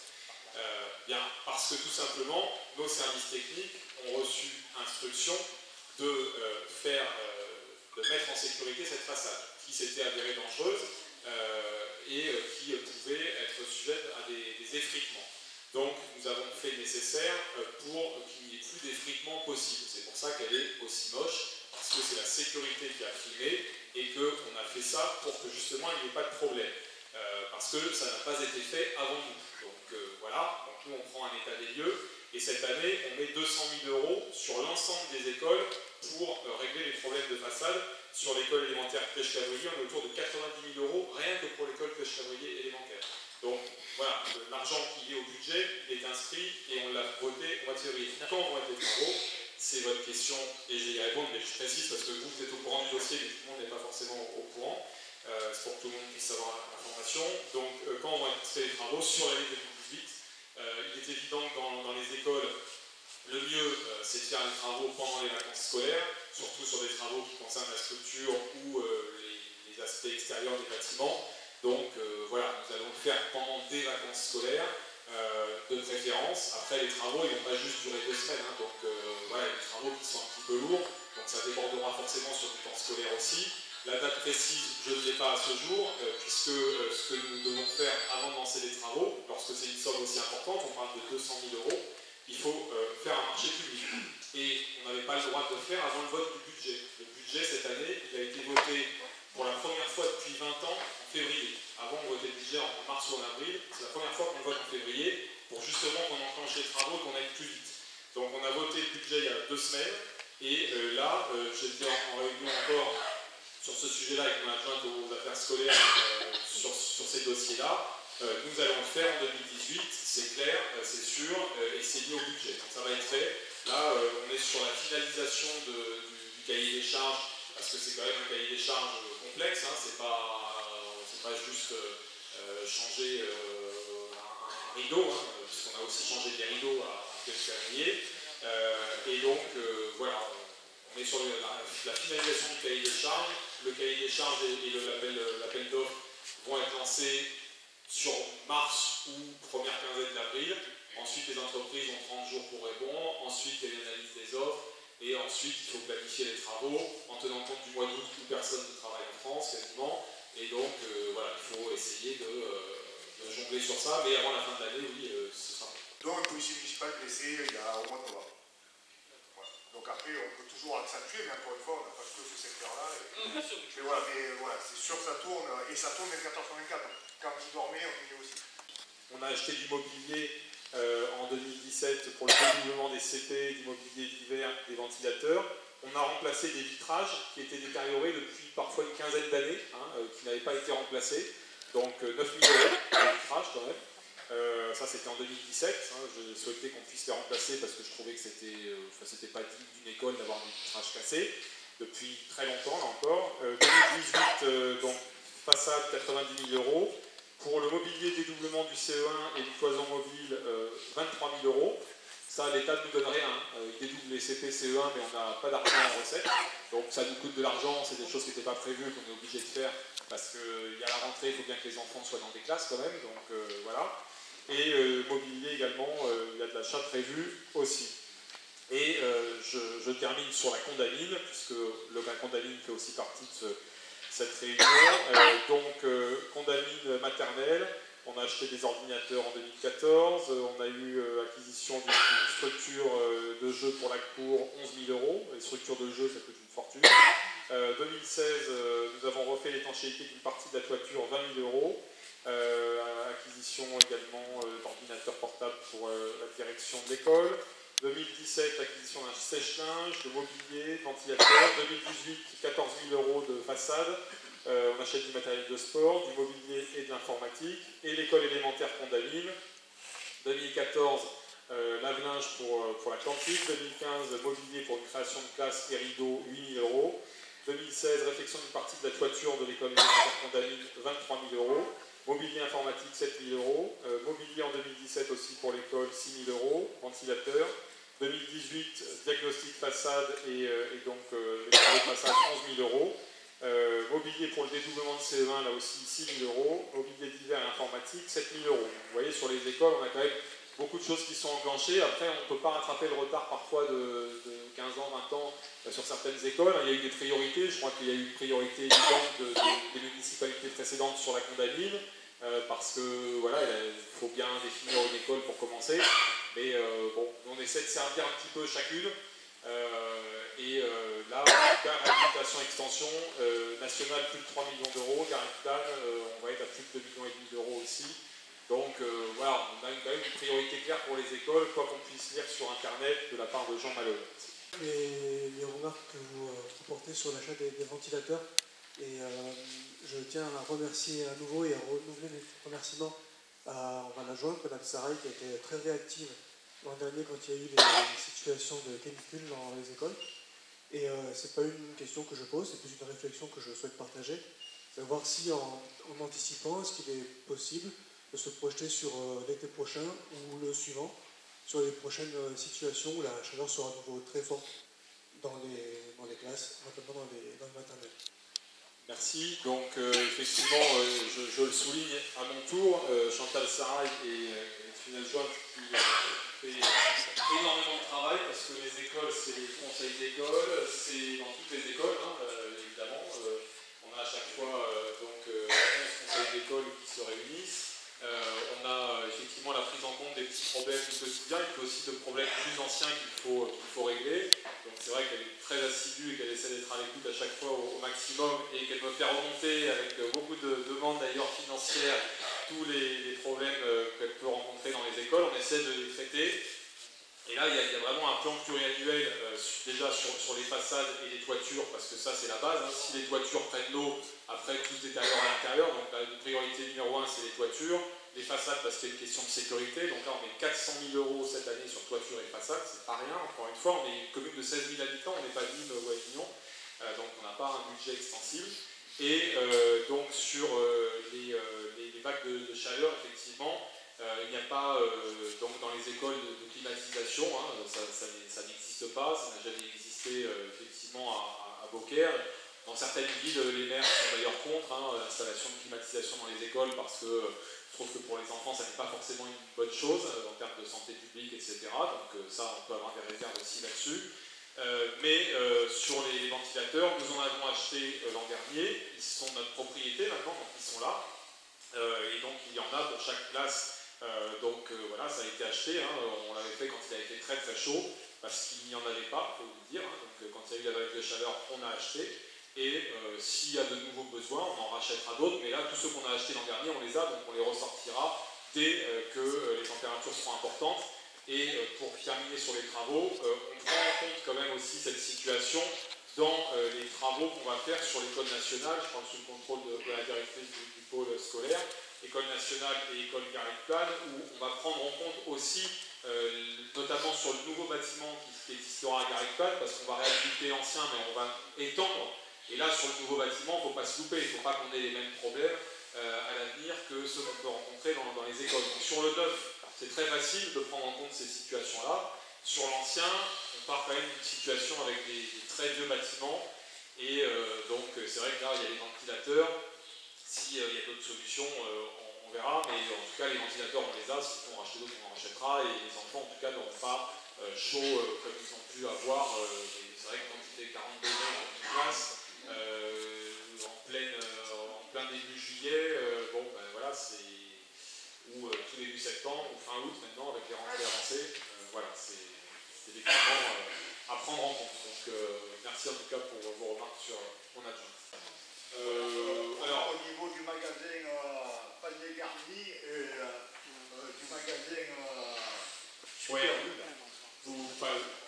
Bien, parce que tout simplement, nos services techniques ont reçu instruction de mettre en sécurité cette façade, qui s'était avérée dangereuse et qui pouvait être sujette à des effritements. Donc nous avons fait le nécessaire pour qu'il n'y ait plus d'effritement possible. C'est pour ça qu'elle est aussi moche, parce que c'est la sécurité qui a primé et qu'on a fait ça pour que justement il n'y ait pas de problème. Parce que ça n'a pas été fait avant nous. Donc voilà, donc nous on prend un état des lieux et cette année on met 200 000 € sur l'ensemble des écoles pour régler les problèmes de façade. Sur l'école élémentaire Pêche-Cavalier, on est autour de 90 000 € rien que pour l'école Pêche-Cavalier élémentaire. Donc voilà, l'argent qui est au budget est inscrit et on l'a voté au mois de février. Quand vont être les travaux? C'est votre question et je vais y répondre, mais je précise parce que vous êtes au courant du dossier, mais tout le monde n'est pas forcément au courant. C'est pour que tout le monde puisse avoir l'information. Donc quand vont être faits les travaux sur l'année 2018, il est évident que dans les écoles, le mieux c'est de faire les travaux pendant les vacances scolaires, surtout sur des travaux qui concernent la structure ou les aspects extérieurs des bâtiments. Donc voilà, nous allons le faire pendant des vacances scolaires, de préférence. Après les travaux, ils ne vont pas juste durer 2 semaines, hein, donc voilà, il y a des travaux qui sont un petit peu lourds, donc ça débordera forcément sur du temps scolaire aussi. La date précise, je ne l'ai pas à ce jour, puisque ce que nous devons faire avant de lancer les travaux, lorsque c'est une somme aussi importante, on parle de 200 000 €, il faut faire un marché public. Et on n'avait pas le droit de le faire avant le vote du budget. Le budget, cette année, il a été voté pour la première fois depuis 20 ans en février. Avant, on votait le budget en mars ou en avril. C'est la première fois qu'on vote en février pour justement qu'on enclenche les travaux et qu'on aille plus vite. Donc on a voté le budget il y a 2 semaines. Et là, j'étais en réunion encore sur ce sujet-là avec mon adjointe aux affaires scolaires sur ces dossiers-là. Nous allons le faire en 2018, c'est clair, c'est sûr, et c'est lié au budget. Donc ça va être fait. Là, on est sur la finalisation du cahier des charges, parce que c'est quand même un cahier des charges complexe, hein, c'est pas juste changer un rideau, hein, puisqu'on a aussi changé des rideaux à Pêche-Cavalier. Et donc, voilà, on est sur la finalisation du cahier des charges. Le cahier des charges et l'appel d'offres vont être lancés sur mars ou première quinzaine d'avril. Ensuite, les entreprises ont 30 jours pour répondre. Ensuite, il y a l'analyse des offres. Et ensuite, il faut planifier les travaux en tenant compte du mois d'août où personne ne travaille en France, quasiment. Et donc, voilà, il faut essayer de jongler sur ça. Mais avant la fin de l'année, oui, ce sera fait.
Donc, le policier municipal blessé il y a au mois de novembre. Voilà. Donc après, on peut toujours accentuer, mais encore une fois, on n'a pas que ce secteur-là. Mais voilà, c'est sûr que ça tourne. Et ça tourne 24h/24. Quand vous dormez, on y est aussi.
On a acheté du mobilier en 2017 pour le renouvellement des CP, du mobilier d'hiver, des ventilateurs. On a remplacé des vitrages qui étaient détériorés depuis parfois une quinzaine d'années, hein, qui n'avaient pas été remplacés. Donc 9 000 € de vitrages quand même. Ça c'était en 2017. Hein, je souhaitais qu'on puisse les remplacer parce que je trouvais que c'était pas digne d'une école d'avoir des vitrages cassés depuis très longtemps là encore. 2018, donc façade 90 000 €. Pour le mobilier dédoublement du CE1 et du cloison mobile, 23 000 €. Ça, l'État ne nous donne rien. Il dédouble les CP CE1, mais on n'a pas d'argent en recette. Donc ça nous coûte de l'argent, c'est des choses qui n'étaient pas prévues, qu'on est obligé de faire, parce qu'il y a la rentrée, il faut bien que les enfants soient dans des classes quand même. Donc voilà. Et mobilier également, il y a de l'achat prévu aussi. Et je termine sur la Condamine, puisque la Condamine fait aussi partie de cette réunion. Condamine maternelle, on a acheté des ordinateurs en 2014, on a eu acquisition d'une structure de jeu pour la cour, 11 000 €. Les structures de jeu, ça coûte une fortune. 2016, nous avons refait l'étanchéité d'une partie de la toiture, 20 000 €. Acquisition également d'ordinateurs portables pour la direction de l'école. 2017, acquisition d'un sèche-linge, de mobilier, ventilateur. 2018, 14 000 € de façade. On achète du matériel de sport, du mobilier et de l'informatique. Et l'école élémentaire Condamine. 2014, lave-linge pour la cantine. 2015, mobilier pour une création de classe et rideaux, 8 000 €. 2016, réfection d'une partie de la toiture de l'école élémentaire Condamine, 23 000 €. Mobilier informatique, 7 000 €. Mobilier en 2017 aussi pour l'école, 6 000 €. Ventilateur. 2018, diagnostic façade et donc les travaux de façade, 11 000 €. Mobilier pour le dédoublement de CE1, là aussi 6 000 €. Mobilier d'hiver et informatique, 7 000 €. Vous voyez, sur les écoles, on a quand même beaucoup de choses qui sont enclenchées. Après, on ne peut pas rattraper le retard parfois de 15 ans, 20 ans sur certaines écoles. Il y a eu des priorités. Je crois qu'il y a eu une priorité évidente des municipalités précédentes sur la Condamine. Parce que voilà, il faut bien définir une école pour commencer. Mais bon, on essaie de servir un petit peu chacune. Là, en tout cas, réhabilitation extension nationale, plus de 3 millions d'euros. Garictal, on va être à plus de 2,5 millions d'euros aussi. Donc voilà, on a quand même une priorité claire pour les écoles, quoi qu'on puisse lire sur Internet de la part de Jean Malone.
Les remarques que vous portez sur l'achat des ventilateurs. Et je tiens à remercier à nouveau et à renouveler mes remerciements à l'adjointe, Mme Saray, qui a été très réactive l'an dernier quand il y a eu les situations de canicule dans les écoles. Et ce n'est pas une question que je pose, c'est plus une réflexion que je souhaite partager. Savoir si en anticipant, est-ce qu'il est possible de se projeter sur l'été prochain ou le suivant, sur les prochaines situations où la chaleur sera à nouveau très forte dans les classes, notamment dans le maternel.
Merci. Donc effectivement, je le souligne à mon tour, Chantal Saray est une adjointe qui fait énormément de travail parce que les écoles, c'est les conseils d'école, c'est dans toutes les écoles, évidemment. On a à chaque fois 11 conseils d'école qui se réunissent. On a effectivement la prise en compte des petits problèmes du quotidien et puis aussi de problèmes plus anciens qu'il faut régler. Donc c'est vrai qu'elle est très assidue et qu'elle essaie d'être à l'écoute à chaque fois au maximum et qu'elle me fait remonter avec beaucoup de demandes d'ailleurs financières tous les problèmes qu'elle peut rencontrer dans les écoles. On essaie de les traiter. Et là, il y a vraiment un plan pluriannuel déjà sur les façades et les toitures, parce que ça, c'est la base. Si les toitures prennent l'eau, après, tout se détériore à l'intérieur. Donc la priorité numéro 1, c'est les toitures. Les façades, parce qu'il y a une question de sécurité. Donc là, on met 400 000 € cette année sur toiture et façade. C'est pas rien, encore une fois. On est une commune de 16 000 habitants, on n'est pas Nîmes ou Avignon. Donc on n'a pas un budget extensible. Et donc sur les vagues de chaleur, effectivement, il n'y a pas, donc dans les écoles de climatisation, ça n'existe pas, ça n'a jamais existé effectivement à Beaucaire. Dans certaines villes, les maires sont d'ailleurs contre l'installation de climatisation dans les écoles parce que je trouve que pour les enfants, ça n'est pas forcément une bonne chose en termes de santé publique, etc. Donc ça, on peut avoir des réserves aussi là-dessus. Mais sur les ventilateurs, nous en avons acheté l'an dernier, ils sont notre propriété maintenant, donc ils sont là. Et donc il y en a pour chaque classe. Voilà, ça a été acheté, on l'avait fait quand il a été très très chaud, parce qu'il n'y en avait pas, il faut vous le dire. Donc quand il y a eu la vague de chaleur, on a acheté. Et s'il y a de nouveaux besoins, on en rachètera d'autres. Mais là, tous ceux qu'on a achetés l'an dernier, on les a, donc on les ressortira dès que les températures seront importantes. Et pour terminer sur les travaux, on prend en compte quand même aussi cette situation dans les travaux qu'on va faire sur l'école nationale, je parle sous le contrôle de la directrice du pôle scolaire, école nationale et école Garictal, où on va prendre en compte aussi, notamment sur le nouveau bâtiment qui existera à Garictal, parce qu'on va réhabiliter l'ancien, mais on va étendre. Et là, sur le nouveau bâtiment, il ne faut pas se louper, il ne faut pas qu'on ait les mêmes problèmes à l'avenir que ceux qu'on peut rencontrer dans les écoles. Donc sur le neuf, c'est très facile de prendre en compte ces situations-là. Sur l'ancien, on part quand même d'une situation avec des très vieux bâtiments. Et donc c'est vrai que là, il y a les ventilateurs. S'il y a d'autres solutions, on verra. Mais en tout cas, les ventilateurs, on les a. S'il faut en racheter d'autres, on en rachètera. Et les enfants, en tout cas, n'auront pas chaud comme ils ont pu avoir. C'est vrai que quand il était 40 degrés en classe, en plein début juillet, bon ben voilà, ou tout début septembre, ou fin août maintenant, avec les rentrées avancées, voilà, c'est effectivement à prendre en compte. Donc merci en tout cas pour vos remarques sur mon adjoint.
Alors, au niveau du magasin panier garni et du magasin
ouais.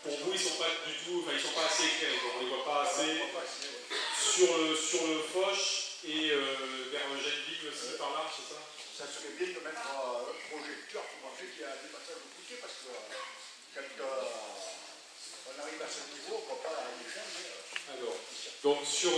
Pour vous, ils sont pas du tout, ils sont pas assez éclairés, on les voit pas assez sur le Foch et vers Gennevilles aussi par là, c'est ça?
Ça serait bien de mettre un projecteur pour montrer qu'il y a des passages de poussée parce que quand on arrive à ce niveau, on ne voit pas les changer.
Alors, donc sur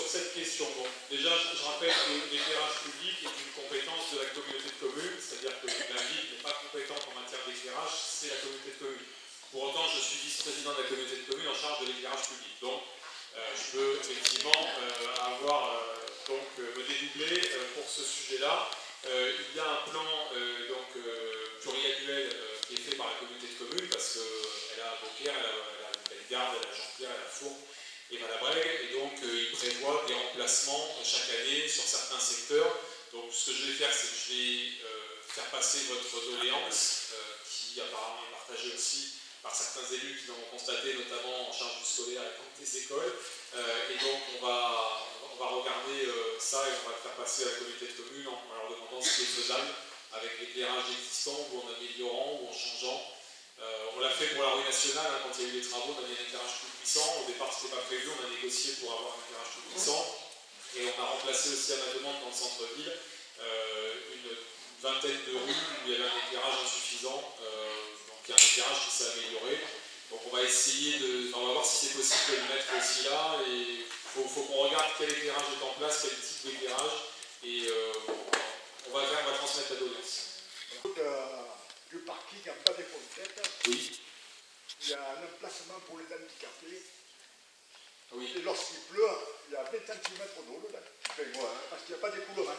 cette question, bon, déjà je rappelle que l'éclairage public est une compétence de la communauté de communes, c'est-à-dire que la ville n'est pas compétente en matière d'éclairage, c'est la communauté de communes. Pour autant, je suis vice-président de la communauté de communes en charge de l'éclairage public. Donc, je peux effectivement me dédoubler pour ce sujet-là. Il y a un plan pluriannuel qui est fait par la communauté de communes parce qu'elle a Beaucaire, elle a Bellegarde, elle a Jean-Pierre, elle a Fourques et Valabrègue, et donc il prévoit des remplacements chaque année sur certains secteurs. Donc ce que je vais faire, c'est que je vais faire passer votre doléance, qui apparemment est partagée aussi par certains élus qui l'ont constaté, notamment en charge du scolaire et des écoles. Et donc on va regarder ça et on va le faire passer à la communauté de communes en leur demandant ce qui est faisable avec l'éclairage existant ou en améliorant ou en changeant. On l'a fait pour la rue nationale, hein, quand il y a eu les travaux, on a mis un éclairage plus puissant. Au départ, ce n'était pas prévu, on a négocié pour avoir un éclairage plus puissant. Et on a remplacé aussi à ma demande dans le centre-ville une vingtaine de rues où il y avait un éclairage insuffisant. Donc il y a un éclairage qui s'est amélioré. Donc on va essayer on va voir si c'est possible de le mettre aussi là. Et il faut qu'on regarde quel éclairage est en place, quel type d'éclairage. Et on va transmettre la doléance.
Du parking en bas des fontaines,
oui.
Il y a un emplacement pour les handicapés.
Oui.
Et lorsqu'il pleut, il y a 20 cm d'eau dedans. Parce qu'il n'y a pas d'écoulement.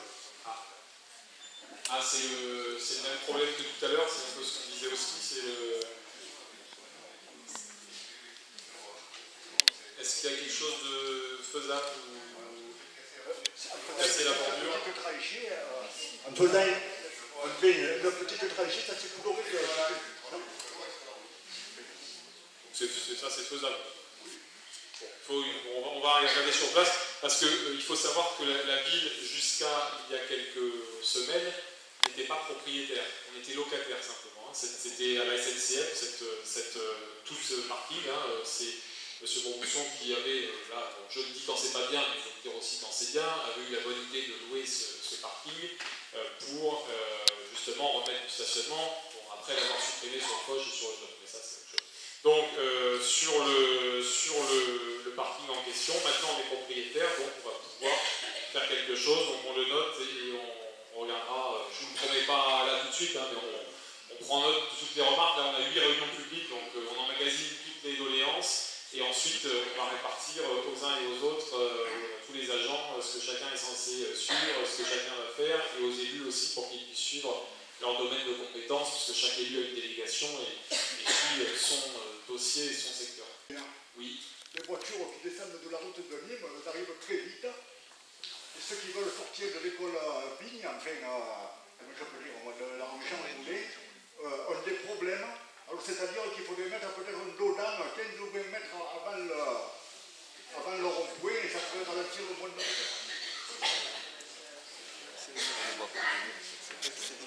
C'est le même problème que tout à l'heure, c'est un peu ce qu'on disait aussi. Est-ce qu'il y a quelque chose de faisable ou casser la bordure?
En faisant une petite tranchée, ça s'est coloré.
Ça, c'est faisable. On va regarder sur place, parce qu'il faut savoir que la ville, jusqu'à il y a quelques semaines, n'était pas propriétaire. On était locataire simplement. Hein. C'était à la SNCF, tout ce parking. Hein, c'est M. Bourbousson qui avait, là, bon, je le dis quand c'est pas bien, mais il faut le dire aussi quand c'est bien, avait eu la bonne idée de louer ce parking pour justement remettre du stationnement, après l'avoir supprimé sur le Foch et sur le Nord. Mais ça, c'est autre chose. Donc, sur le parking en question, maintenant on est propriétaire, donc on va pouvoir faire quelque chose, donc on le note et on regardera. Je ne vous le promets pas là tout de suite, hein, mais on prend note de toutes les remarques. Là, on a 8 réunions publiques, donc on emmagasine toutes les doléances. Et ensuite, on va répartir aux uns et aux autres, tous les agents, ce que chacun est censé suivre, ce que chacun va faire, et aux élus aussi pour qu'ils puissent suivre leur domaine de compétences, parce que chaque élu a une délégation et suit son dossier et son secteur. Oui.
Les voitures qui descendent de la route de Nîmes, elles arrivent très vite. Et ceux qui veulent sortir de l'école Pigne, enfin, comment je peux dire, de la rue Jean Roulet, ont des problèmes. Alors c'est-à-dire qu'il faudrait mettre peut-être un dos d'âne 15 ou 20 mètres avant le rond-point et ça ferait ralentir le moins de temps.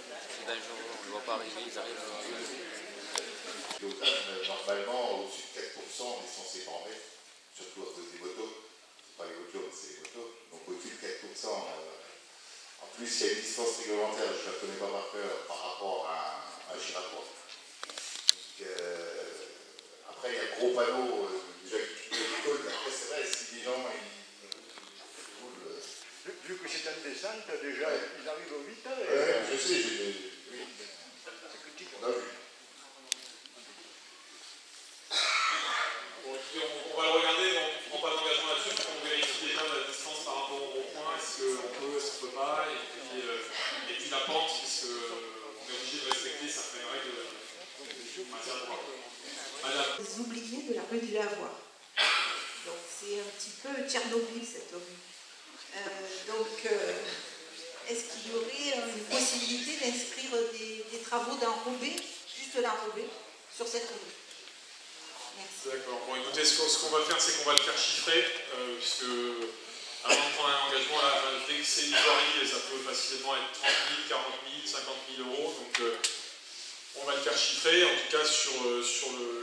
C'est dangereux, on ne le voit pas arriver, ils arrivent
normalement, au-dessus de 4%, on est censé en mettre, surtout à cause des motos. C'est pas les voitures, mais c'est les motos. Donc au-dessus de 4%, en plus, il y a une distance réglementaire, je ne la connais pas par cœur, par rapport à Giracourt. Après, il y a un gros panneau déjà qui est l'école, mais après, c'est vrai, si les gens ils roulent.
Vu que c'est une descente, déjà, ils arrivent vite.
Je sais, oui. On a vu.
On va le regarder, on ne prend pas d'engagement là-dessus, on vérifie déjà la distance par rapport au rond-point, est-ce qu'on peut, est-ce qu'on ne peut pas, et puis la pente, puisqu'on est obligé de respecter certaines règles en matière de droit.
rue du Lavoir. Donc c'est un petit peu Tchernobyl cette rue. Est-ce qu'il y aurait une possibilité d'inscrire des travaux d'enrobé, juste l'enrobé, sur cette rue? Merci.
D'accord. Bon, écoutez, ce qu'on va faire, c'est qu'on va le faire chiffrer, puisque avant de prendre un engagement, là, dès que c'est une voirie, ça peut facilement être 30 000, 40 000, 50 000 euros. Donc, on va le faire chiffrer. En tout cas, sur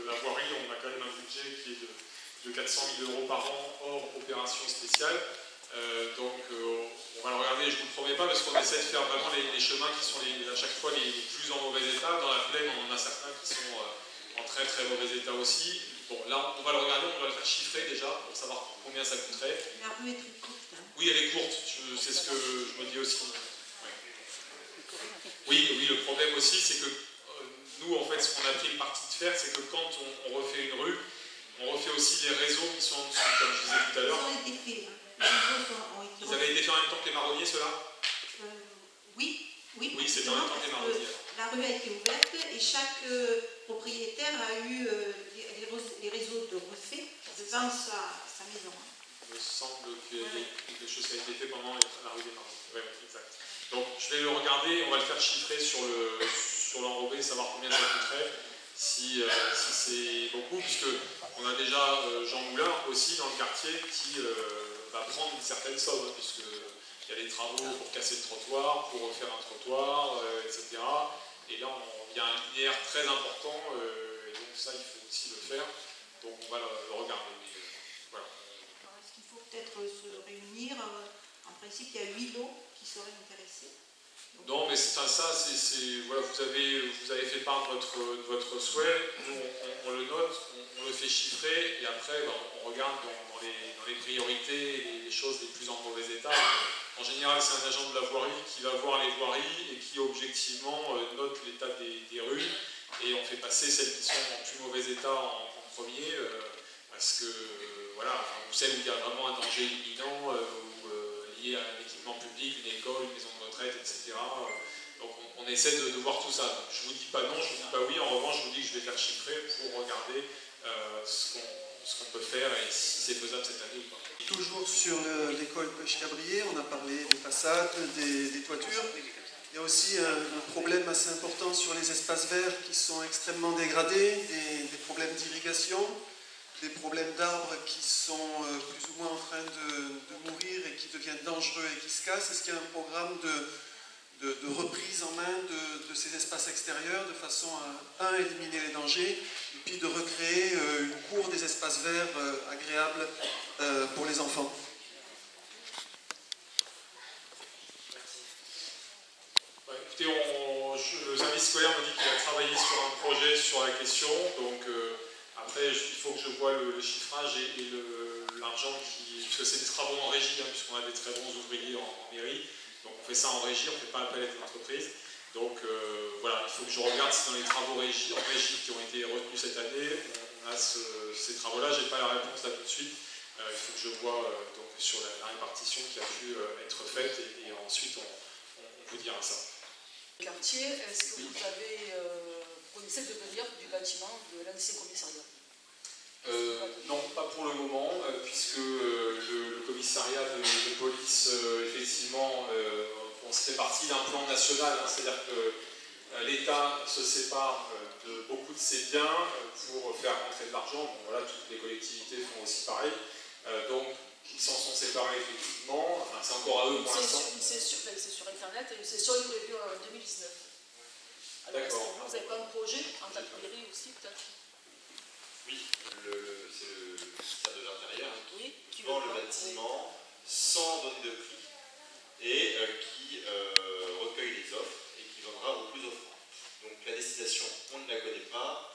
la voirie, on a quand même un budget qui est de 400 000 euros par an hors opération spéciale. On va le regarder, je ne vous le promets pas, parce qu'on essaie de faire vraiment les chemins qui sont à chaque fois les plus en mauvais état. Dans la plaine, on en a certains qui sont en très très mauvais état aussi. Bon, là, on va le regarder, on va le faire chiffrer déjà, pour savoir combien ça coûterait.
La rue est très courte. Hein.
Oui, elle est courte, c'est ce que je me dis aussi. Ouais. Oui, le problème aussi, c'est que nous, en fait, ce qu'on a pris le parti de faire, c'est que quand on refait une rue, on refait aussi les réseaux qui sont en dessous, comme je disais tout à l'heure.
Ils ont été faits.
Ils avaient été faits en même temps que les marronniers, ceux-là?
Oui.
Oui, c'était en même temps que les marronniers.
La rue a été ouverte et chaque propriétaire a eu les réseaux de refait devant sa maison.
Il me semble qu'il y a quelque chose qui a été fait pendant la rue des marronniers. Oui, exact. Donc, je vais le regarder, on va le faire chiffrer sur l'enrobé, savoir combien ça coûterait. Si c'est beaucoup, puisqu'on a déjà Jean Moulin aussi dans le quartier qui va prendre une certaine somme, puisqu'il y a des travaux pour casser le trottoir, pour refaire un trottoir, etc. Et là, il y a un linéaire très important, et donc ça, il faut aussi le faire. Donc on va le regarder. Voilà.
Alors, est-ce qu'il faut peut-être se réunir? En principe, il y a 8 lots qui seraient intéressés.
Non, mais ça, voilà, vous avez fait part de votre souhait, nous on le note, on le fait chiffrer, et après on regarde dans les priorités les choses les plus en mauvais état. En général, c'est un agent de la voirie qui va voir les voiries et qui objectivement note l'état des rues, et on fait passer celles qui sont en plus mauvais état en premier, parce que voilà, ou celles où il y a vraiment un danger imminent, lié à un équipement public, une école, une maison de retraite, etc. Donc on essaie de voir tout ça. Donc, je ne vous dis pas non, je ne vous dis pas oui, en revanche je vous dis que je vais faire chiffrer pour regarder ce qu'on peut faire et si c'est faisable cette année ou pas.
Toujours sur l'école Pêche-Cabrier, on a parlé des façades, des toitures. Il y a aussi un problème assez important sur les espaces verts qui sont extrêmement dégradés, des problèmes d'irrigation, des problèmes d'arbres qui sont plus ou moins en train de mourir et qui deviennent dangereux et qui se cassent. Est-ce qu'il y a un programme de reprise en main de ces espaces extérieurs de façon à, éliminer les dangers et puis de recréer une cour des espaces verts agréables pour les enfants?
Écoutez, le service scolaire me dit qu'il a travaillé sur un projet sur la question, donc après il faut que je vois le chiffrage et l'argent parce que c'est des travaux en régie, hein, puisqu'on a des très bons ouvriers en mairie, donc on fait ça en régie, on ne fait pas appel à des entreprises. Donc voilà, il faut que je regarde si dans les travaux en régie qui ont été retenus cette année, on a ces travaux-là. Je n'ai pas la réponse là tout de suite. Il faut que je vois donc, sur la répartition qui a pu être faite et ensuite on vous dira ça.
Quartier, est-ce que vous connaissez le devenir du bâtiment de l'ancien commissariat?
Non, pas pour le moment, puisque le commissariat de police, effectivement, on se fait partie d'un plan national, hein, c'est-à-dire que l'État se sépare de beaucoup de ses biens pour faire rentrer de l'argent. Bon, voilà, toutes les collectivités font aussi pareil. Donc, ils s'en sont séparés effectivement, enfin, c'est encore à eux pour l'instant.
C'est sur Internet, et une session est prévue en 2019.
D'accord.
Vous n'avez pas un projet en tant que mairie aussi, peut-être?
Oui, c'est le ministère de l'Intérieur qui
vend
le bâtiment sans donner de prix et qui recueille les offres et qui vendra au plus offrant. Donc la destination, on ne la connaît pas.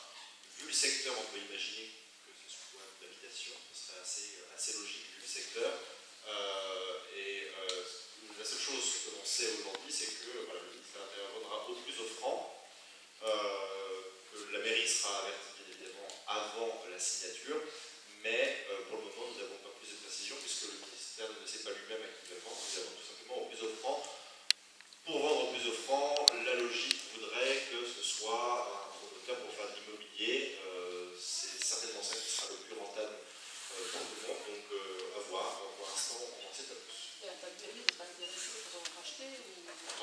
Vu le secteur, on peut imaginer que ce soit de l'habitation, ce serait assez logique vu le secteur. La seule chose que l'on sait aujourd'hui, c'est que voilà, le ministère de l'Intérieur vendra au plus offrant, que la mairie sera avertie bien évidemment avant la signature, mais pour le moment nous n'avons pas plus de précision puisque le ministère ne sait pas lui-même à qui il va vendre, nous avons tout simplement au plus offrant. Pour vendre au plus offrant, la logique voudrait que ce soit un promoteur pour faire de l'immobilier, c'est certainement ça qui sera le plus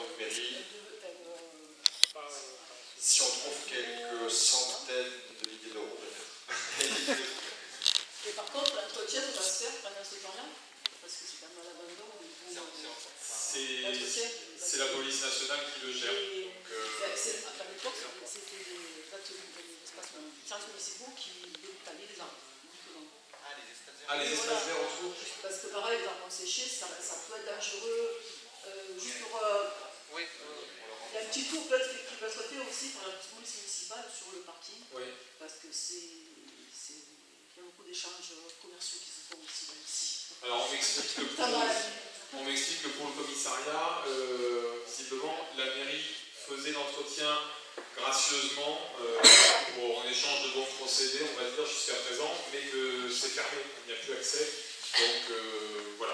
tant que mairie, si on trouve quelques centaines de milliers d'euros, peut-être.
Et par contre, l'entretien va se faire pendant ce temps-là, parce que c'est quand même à l'abandon.
C'est la police nationale qui le gère.
À l'époque, c'était les services municipaux qui tallaient les arbres.
Les espaces verts autour.
Parce que pareil, les arbres séchés, ça peut être dangereux. Juste pour. Il y a un petit tour peut-être qui peut être fait aussi par la police municipale sur le parking.
Oui.
Parce que il y a beaucoup d'échanges commerciaux qui se font aussi là, ici.
Alors on m'explique que pour le commissariat, visiblement, la mairie faisait l'entretien gracieusement en échange de bons procédés, on va dire, jusqu'à présent, mais que c'est fermé, il n'y a plus accès. Donc voilà,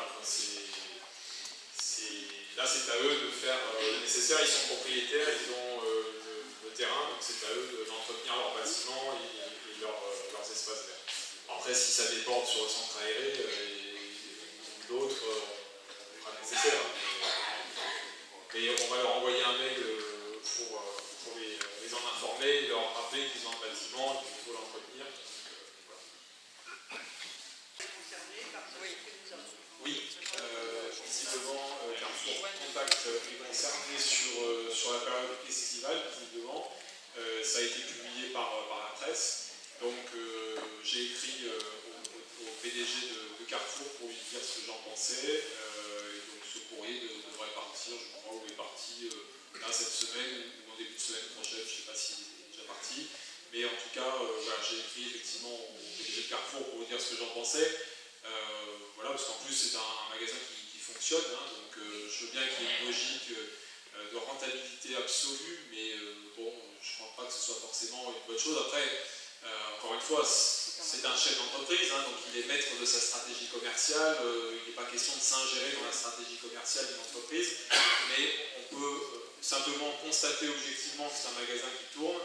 là c'est à eux de faire le nécessaire, ils sont propriétaires, ils ont le terrain, donc c'est à eux d'entretenir leurs bâtiments et leurs espaces verts. Après, si ça déborde sur le centre aéré, d'autres, on fera le nécessaire. Mais on va leur envoyer un mail pour les en informer et leur rappeler qu'ils ont un bâtiment et qu'il faut l'entretenir. Oui, visiblement, Carrefour Contact est concerné sur la période estivale, visiblement. Ça a été publié par la presse. Donc j'ai écrit au PDG de Carrefour pour lui dire ce que j'en pensais. Et donc ce courrier devrait partir, je crois, ou est parti là cette semaine ou en début de semaine prochaine, je ne sais pas s'il est déjà parti. Mais en tout cas, voilà, j'ai écrit effectivement au PDG de Carrefour pour lui dire ce que j'en pensais. Voilà, parce qu'en plus c'est un magasin qui fonctionne, hein, donc je veux bien qu'il y ait une logique de rentabilité absolue, mais bon, je ne crois pas que ce soit forcément une bonne chose. Après, encore une fois, c'est un chef d'entreprise, hein, donc il est maître de sa stratégie commerciale, il n'est pas question de s'ingérer dans la stratégie commerciale d'une entreprise, mais on peut simplement constater objectivement que c'est un magasin qui tourne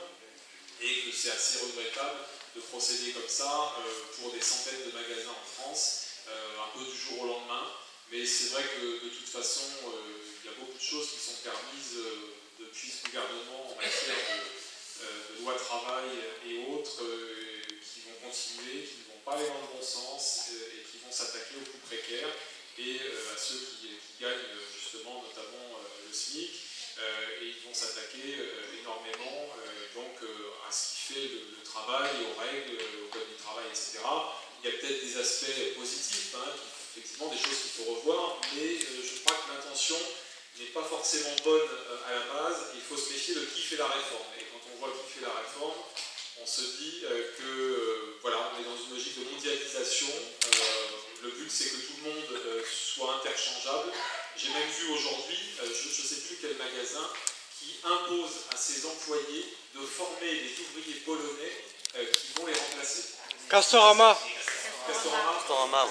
et que c'est assez regrettable de procéder comme ça pour des centaines de magasins en France, un peu du jour au lendemain. Mais c'est vrai que de toute façon, il y a beaucoup de choses qui sont permises depuis ce gouvernement en matière de loi travail et autres qui vont continuer, qui ne vont pas aller dans le bon sens et qui vont s'attaquer aux plus précaires et à ceux qui gagnent justement notamment le SMIC. Et ils vont s'attaquer énormément donc à ce qui fait le travail, aux règles, au code du travail, etc. Il y a peut-être des aspects positifs, hein, effectivement des choses qu'il faut revoir, mais je crois que l'intention n'est pas forcément bonne à la base. Il faut se méfier de qui fait la réforme. Et quand on voit qui fait la réforme, on se dit que voilà, on est dans une logique de mondialisation. Le but c'est que tout le monde soit interchangeable. J'ai même vu aujourd'hui, je ne sais plus quel magasin, qui impose à ses employés de former les ouvriers polonais qui vont les remplacer.
Castorama.
Castorama,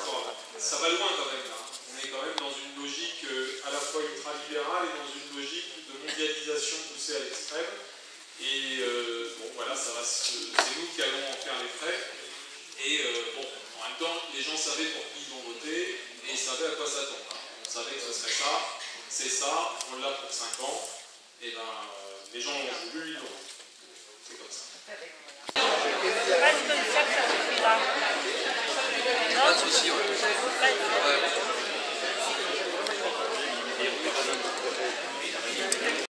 ça va loin quand même là. On est quand même dans une logique à la fois ultralibérale et dans une logique de mondialisation poussée à l'extrême. Et bon voilà, c'est nous qui allons en faire les frais. Et bon, en même temps, les gens savaient pour qui ils ont voté et ils savaient à quoi s'attendre. On savait que ce serait ça, c'est ça, on l'a pour 5 ans. Et ben les gens l'ont voulu, ils l'ont. C'est comme ça.
Pas de soucis, ouais.